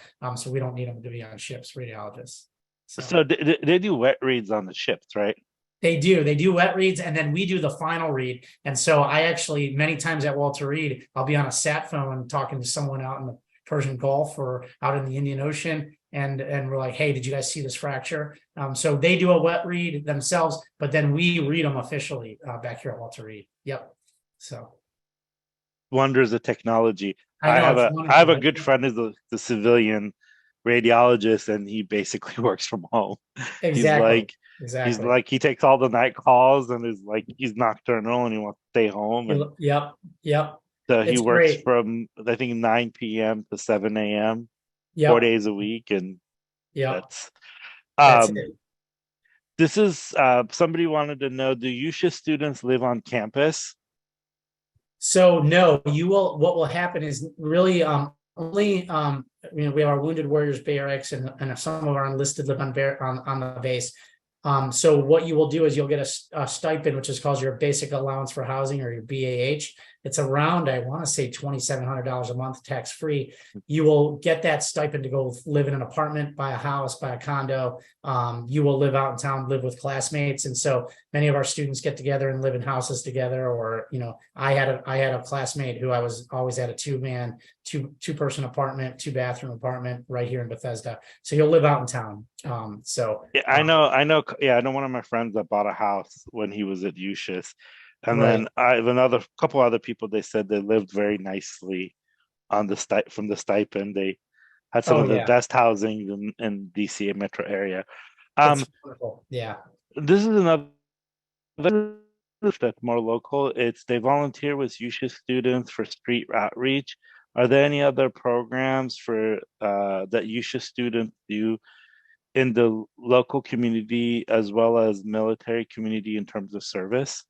we don't need them to be on ships, radiologists. So they do wet reads on the ships, right? They do wet reads, and then we do the final read. And so I actually, many times at Walter Reed, I'll be on a sat phone talking to someone out in the Persian Gulf or out in the Indian Ocean. And we're like, hey, did you guys see this fracture? So they do a wet read themselves, but then we read them officially back here at Walter Reed. Yep. So wonders of technology. I have a good friend who's the civilian radiologist, and he basically works from home. Exactly. He's like he takes all the night calls, and is like he's nocturnal and he wants to stay home. And yep. So he works from, I think, 9 p.m. to 7 a.m. 4 days a week, and that's it. This is somebody wanted to know: do USUHS students live on campus? So no, what will happen is really only we have our Wounded Warriors barracks, and some of our enlisted live on the base. So what you will do is you'll get a stipend, which is called your basic allowance for housing, or your BAH. It's around, I want to say, $2,700 a month, tax free. You will get that stipend to go live in an apartment, buy a house, buy a condo. You will live out in town, live with classmates, and so many of our students get together and live in houses together. Or I had a classmate who I was always at a two-person apartment, 2-bathroom apartment right here in Bethesda. So you'll live out in town. I know. Yeah, I know one of my friends that bought a house when he was at USUHS. And then I have couple other people. They said they lived very nicely on from the stipend. They had some of the best housing in DC metro area. That's wonderful. Yeah, this is another that's more local. They volunteer with USUHS students for street outreach. Are there any other programs for that USUHS students do in the local community as well as military community in terms of service?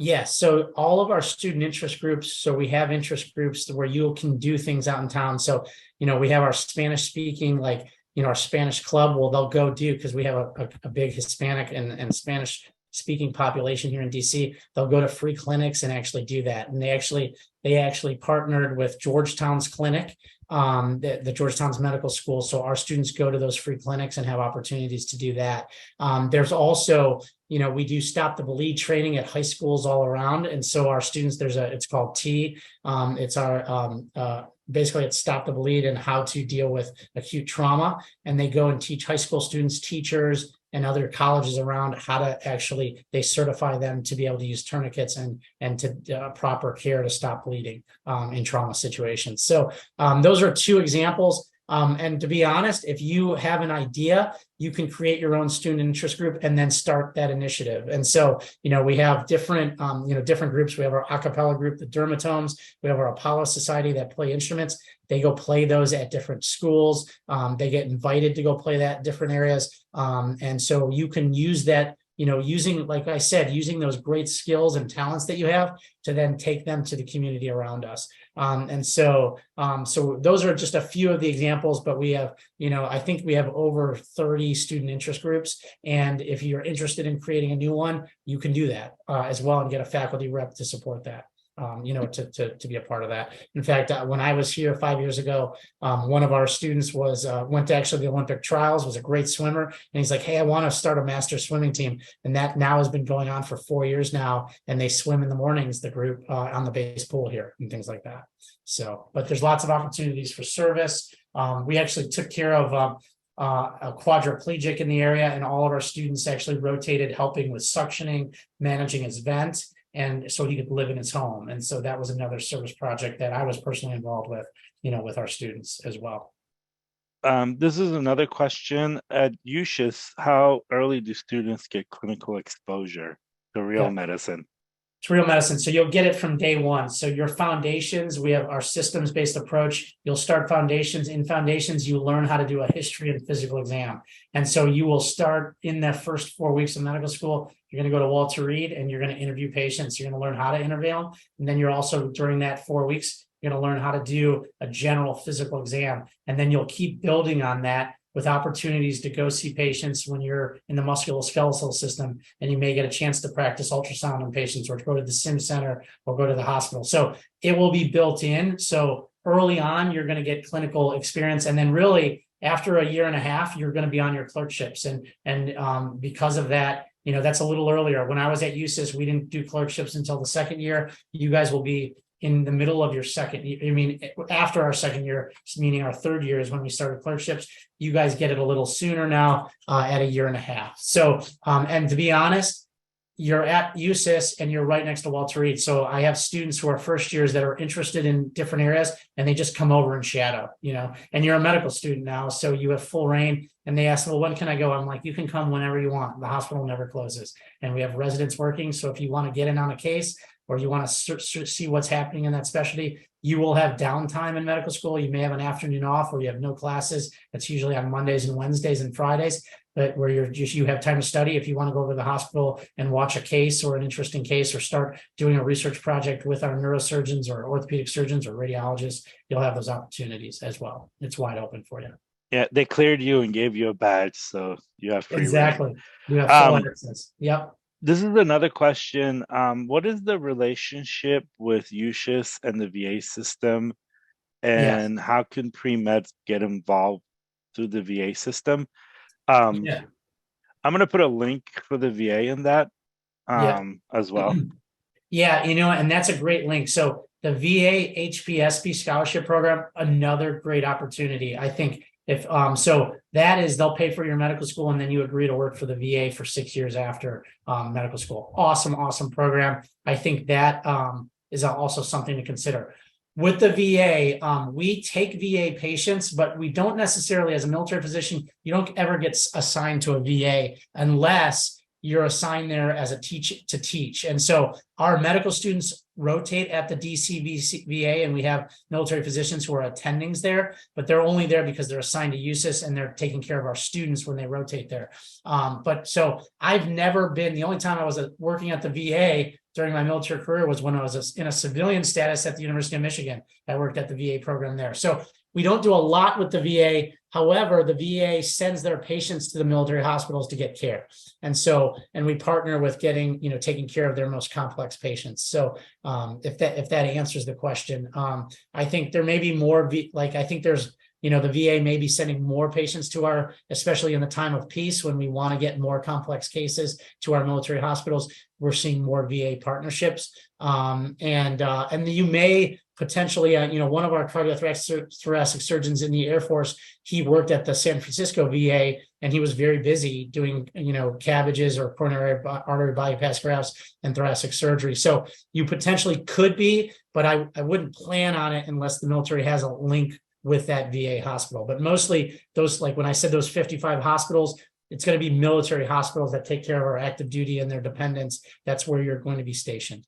Yes. So all of our student interest groups. So we have interest groups where you can do things out in town. So, we have our Spanish speaking, like, our Spanish club. Well, they'll go do, because we have a big Hispanic and Spanish speaking population here in DC. They'll go to free clinics and actually do that. And they actually partnered with Georgetown's clinic, the Georgetown's medical school. So our students go to those free clinics and have opportunities to do that. There's also, we do stop the bleed training at high schools all around. And so our students, it's called T. It's our, basically it's stop the bleed and how to deal with acute trauma. And they go and teach high school students, teachers, and other colleges around how to they certify them to be able to use tourniquets and to proper care to stop bleeding in trauma situations. So those are two examples. And to be honest, if you have an idea, you can create your own student interest group and then start that initiative. And so, we have different, different groups. We have our a cappella group, the Dermatomes. We have our Apollo Society that play instruments. They go play those at different schools. They get invited to go play that in different areas. And so you can use that, using, like I said, using those great skills and talents that you have to then take them to the community around us. So those are just a few of the examples, but we have, I think we have over 30 student interest groups. And if you're interested in creating a new one, you can do that as well and get a faculty rep to support that. To be a part of that. In fact, when I was here 5 years ago, one of our students went to actually the Olympic trials, was a great swimmer. And he's like, hey, I want to start a master swimming team. And that now has been going on for 4 years now. And they swim in the mornings, the group on the base pool here and things like that. So, but there's lots of opportunities for service. We actually took care of a quadriplegic in the area, and all of our students actually rotated helping with suctioning, managing his vent, and so he could live in his home. And so that was another service project that I was personally involved with, with our students as well. This is another question. At USUHS, how early do students get clinical exposure to real medicine? It's real medicine. So you'll get it from day one. So your foundations, we have our systems-based approach. You'll start foundations. In foundations, you learn how to do a history and physical exam. And so you will start in the first 4 weeks of medical school. You're going to go to Walter Reed and you're going to interview patients. You're going to learn how to interview them. And then you're also, during that 4 weeks, you're going to learn how to do a general physical exam. And then you'll keep building on that with opportunities to go see patients when you're in the musculoskeletal system, and you may get a chance to practice ultrasound on patients, or to go to the sim center, or go to the hospital. So it will be built in. So early on, you're going to get clinical experience. And then really after a year and a half, you're going to be on your clerkships. And because of that, that's a little earlier. When I was at USUHS, we didn't do clerkships until the second year. You guys will be in the middle of your second, after our second year, meaning our third year is when we started clerkships. You guys get it a little sooner now at a year and a half. So, and to be honest, you're at USUHS and you're right next to Walter Reed. So I have students who are first years that are interested in different areas, and they just come over and shadow, and you're a medical student now, so you have full reign. And they ask, well, when can I go? I'm like, you can come whenever you want. The hospital never closes. And we have residents working. So if you want to get in on a case, or you want to see what's happening in that specialty, you will have downtime in medical school. You may have an afternoon off where you have no classes. That's usually on Mondays and Wednesdays and Fridays, but where you have time to study. If you want to go over to the hospital and watch a case or an interesting case, or start doing a research project with our neurosurgeons or orthopedic surgeons or radiologists, you'll have those opportunities as well. It's wide open for you. Yeah, they cleared you and gave you a badge, so you have free exactly. reign. You have full access. Yep. This is another question. What is the relationship with USUHS and the VA system, and how can pre-meds get involved through the VA system? I'm going to put a link for the VA in that as well. Yeah, and that's a great link. So the VA HPSP scholarship program, another great opportunity. I think if so that is, they'll pay for your medical school, and then you agree to work for the VA for 6 years after medical school. Awesome program. I think that is also something to consider. With the VA, we take VA patients, but we don't necessarily, as a military physician, you don't ever get assigned to a VA unless you're assigned there as a to teach. And so our medical students rotate at the DC VA, and we have military physicians who are attendings there, but they're only there because they're assigned to USUHS, and they're taking care of our students when they rotate there. But so I've never been, the only time I was working at the VA during my military career was when I was in a civilian status at the University of Michigan. I worked at the VA program there. So we don't do a lot with the VA. However, the VA sends their patients to the military hospitals to get care. And we partner with taking care of their most complex patients. So if that answers the question, I think there may be more, I think there's, the VA may be sending more patients to especially in the time of peace, when we want to get more complex cases to our military hospitals. We're seeing more VA partnerships. And you may potentially, one of our cardiothoracic surgeons in the Air Force, he worked at the San Francisco VA, and he was very busy doing, cabbages or coronary artery bypass grafts and thoracic surgery. So you potentially could be, but I wouldn't plan on it unless the military has a link with that VA hospital. But mostly those, like when I said those 55 hospitals, it's going to be military hospitals that take care of our active duty and their dependents. That's where you're going to be stationed.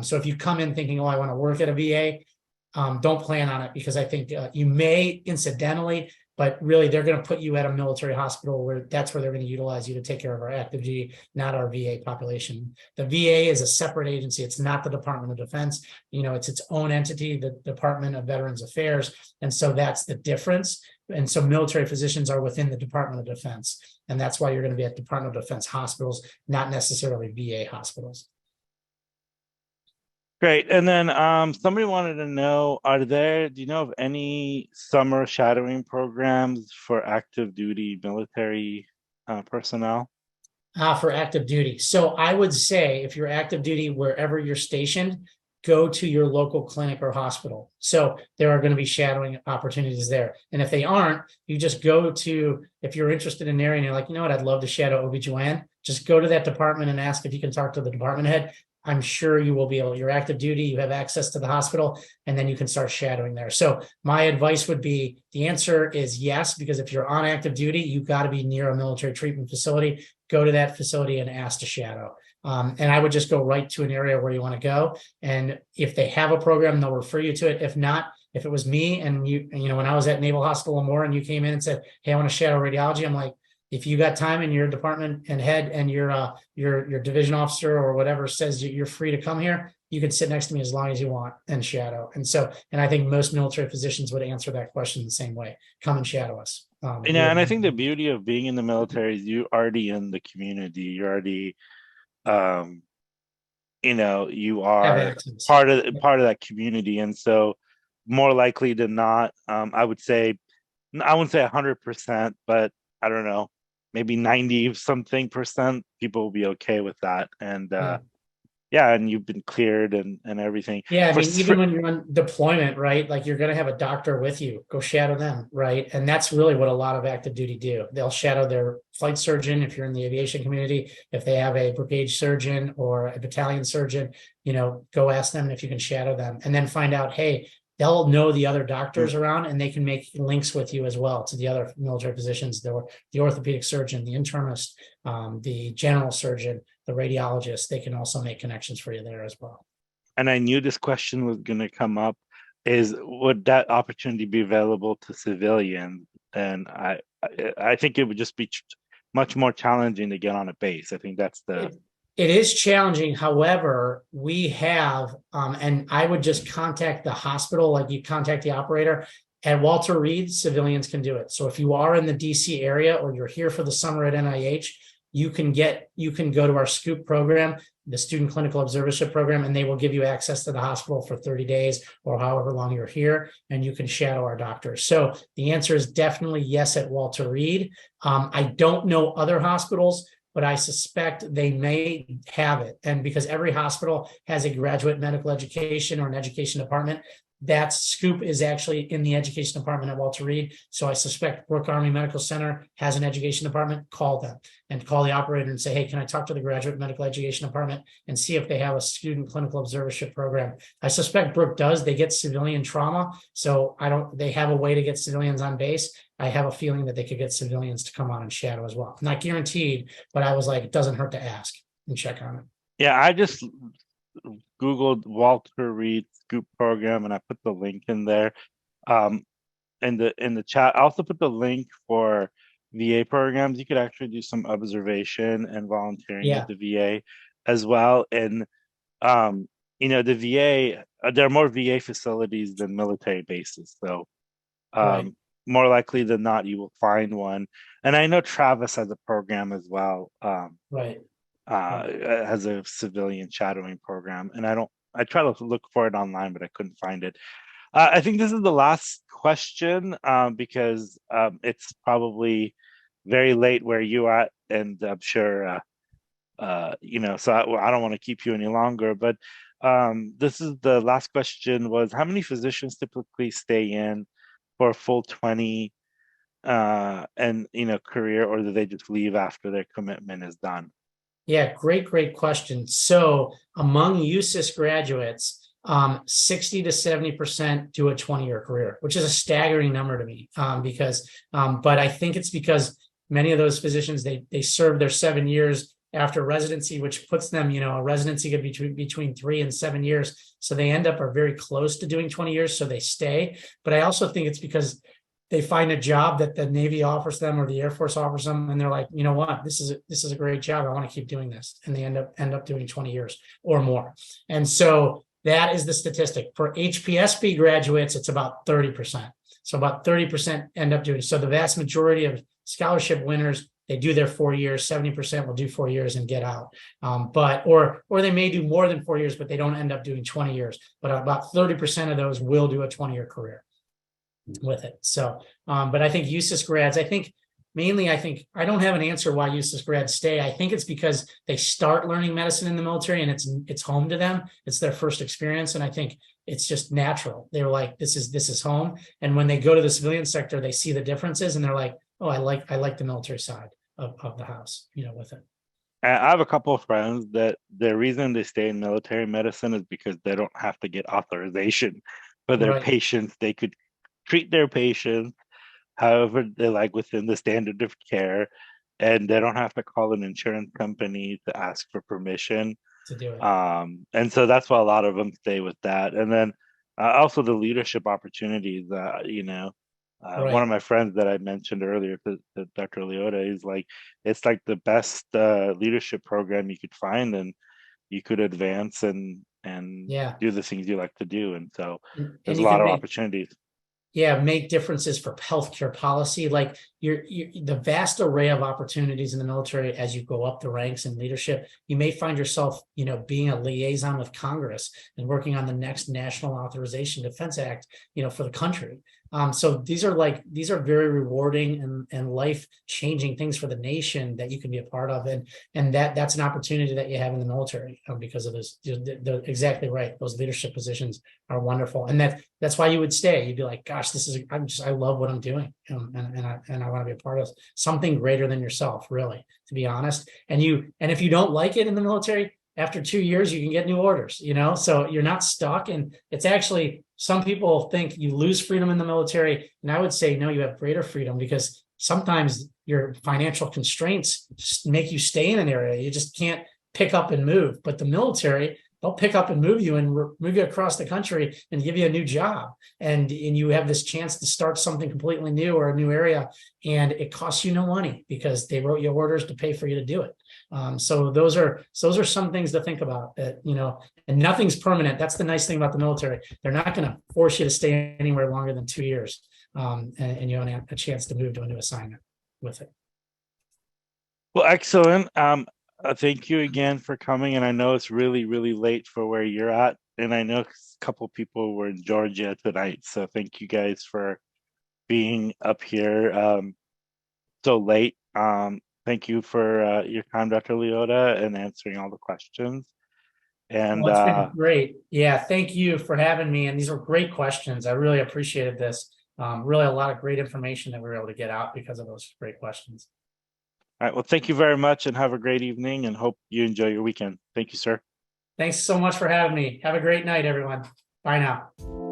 So if you come in thinking, oh, I want to work at a VA, don't plan on it, because I think you may incidentally, but really they're going to put you at a military hospital where that's where they're going to utilize you to take care of our active duty, not our VA population. The VA is a separate agency. It's not the Department of Defense. It's its own entity, the Department of Veterans Affairs. And so that's the difference. And so military physicians are within the Department of Defense. And that's why you're going to be at Department of Defense hospitals, not necessarily VA hospitals. Great. And then somebody wanted to know, do you know of any summer shadowing programs for active duty military personnel? For active duty. So I would say if you're active duty, wherever you're stationed, go to your local clinic or hospital. So there are going to be shadowing opportunities there. And if they aren't, you just go to, if you're interested in an area and you're like, you know what, I'd love to shadow OBGYN, just go to that department and ask if you can talk to the department head. I'm sure you will be able, you're active duty, you have access to the hospital, and then you can start shadowing there. So my advice would be, the answer is yes, because if you're on active duty, you've got to be near a military treatment facility. Go to that facility and ask to shadow. And I would just go right to an area where you want to go. And if they have a program, they'll refer you to it. If not, if it was me and when I was at Naval Hospital Lemoore and you came in and said, hey, I want to shadow radiology, I'm like, if you got time and your department and head and your division officer or whatever says you're free to come here, you can sit next to me as long as you want and shadow. And I think most military physicians would answer that question the same way. Come and shadow us. And I think the beauty of being in the military is you're already in the community. You're already, you are part of that community. And so more likely than not, I wouldn't say 100%, but I don't know, maybe 90 something percent people will be okay with that. And and you've been cleared and everything. Yeah, I mean, even when you're on deployment, right? Like you're going to have a doctor with you, go shadow them, right? And that's really what a lot of active duty do. They'll shadow their flight surgeon if you're in the aviation community. If they have a brigade surgeon or a battalion surgeon, go ask them if you can shadow them, and then find out, hey, they'll know the other doctors around and they can make links with you as well to the other military physicians, the orthopedic surgeon, the internist, the general surgeon, the radiologist. They can also make connections for you there as well. And I knew this question was going to come up, would that opportunity be available to civilians? And I think it would just be much more challenging to get on a base. I think that's It is challenging. However, we have, and I would just contact the hospital, like you contact the operator. At Walter Reed, civilians can do it. So if you are in the DC area or you're here for the summer at NIH, you can go to our SCOOP program, the Student Clinical Observership Program, and they will give you access to the hospital for 30 days or however long you're here, and you can shadow our doctors. So the answer is definitely yes at Walter Reed. I don't know other hospitals, but I suspect they may have it. And because every hospital has a graduate medical education or an education department, that SCOOP is actually in the education department at Walter Reed. So I suspect Brooke Army Medical Center has an education department. Call them and call the operator and say, hey, can I talk to the graduate medical education department and see if they have a student clinical observership program? I suspect Brooke does. They get civilian trauma. So they have a way to get civilians on base. I have a feeling that they could get civilians to come on and shadow as well. Not guaranteed, but I was like, it doesn't hurt to ask and check on it. Yeah, I just Googled Walter Reed SCOOP program and I put the link in there. In the chat, I also put the link for VA programs. You could actually do some observation and volunteering at the VA as well. And the VA, there are more VA facilities than military bases. So more likely than not, you will find one. And I know Travis has a program as well. Has a civilian shadowing program. And I try to look for it online, but I couldn't find it. I think this is the last question because it's probably very late where you are, and I'm sure, so I don't want to keep you any longer, but this is the last question was, how many physicians typically stay in for a full 20 career, or do they just leave after their commitment is done? Yeah, great question. So among USUHS graduates, 60 to 70% do a 20-year career, which is a staggering number to me. But I think it's because many of those physicians, they serve their 7 years after residency, which puts them, a residency could be between 3 and 7 years. So they end up are very close to doing 20 years. So they stay. But I also think it's because they find a job that the Navy offers them or the Air Force offers them, and they're like, you know what, this is a great job. I want to keep doing this, and they end up doing 20 years or more. And so that is the statistic for HPSP graduates. It's about 30%. So about 30% end up doing. So the vast majority of scholarship winners, they do their 4 years. 70% will do 4 years and get out. Or they may do more than 4 years, but they don't end up doing 20 years. But about 30% of those will do a 20-year career with it. So, but I think USUHS grads, I don't have an answer why USUHS grads stay. I think it's because they start learning medicine in the military and it's home to them. It's their first experience. And I think it's just natural. They're like, this is home. And when they go to the civilian sector, they see the differences and they're like, oh, I like the military side of the house, with it. I have a couple of friends that the reason they stay in military medicine is because they don't have to get authorization for their patients. They could treat their patients however they like within the standard of care, and they don't have to call an insurance company to ask for permission to do it. And so that's why a lot of them stay with that. And then also the leadership opportunities. One of my friends that I mentioned earlier, Dr. Liotta, is like, it's like the best leadership program you could find, and you could advance and do the things you like to do. And so there's a lot of opportunities. Make differences for healthcare policy. Like the vast array of opportunities in the military as you go up the ranks in leadership, you may find yourself, being a liaison with Congress and working on the next National Authorization Defense Act, for the country. So these are very rewarding and life-changing things for the nation that you can be a part of, and that's an opportunity that you have in the military because of this. They're exactly right. Those leadership positions are wonderful, and that's why you would stay. You'd be like, gosh, I love what I'm doing, and I want to be a part of something greater than yourself, really, to be honest. And if you don't like it in the military, after 2 years, you can get new orders, so you're not stuck. And it's actually, some people think you lose freedom in the military. And I would say, no, you have greater freedom, because sometimes your financial constraints just make you stay in an area. You just can't pick up and move. But the military, they'll pick up and move you across the country and give you a new job. And you have this chance to start something completely new or a new area. And it costs you no money because they wrote you orders to pay for you to do it. So those are some things to think about, that, and nothing's permanent. That's the nice thing about the military. They're not going to force you to stay anywhere longer than 2 years. And you only have a chance to move to a new assignment with it. Well, excellent. Thank you again for coming. And I know it's really, really late for where you're at. And I know a couple people were in Georgia tonight. So thank you guys for being up here so late. Thank you for your time, Dr. Liotta, and answering all the questions. And it's been great. Yeah, thank you for having me. And these are great questions. I really appreciated this. Really a lot of great information that we were able to get out because of those great questions. All right. Well, thank you very much, and have a great evening, and hope you enjoy your weekend. Thank you, sir. Thanks so much for having me. Have a great night, everyone. Bye now.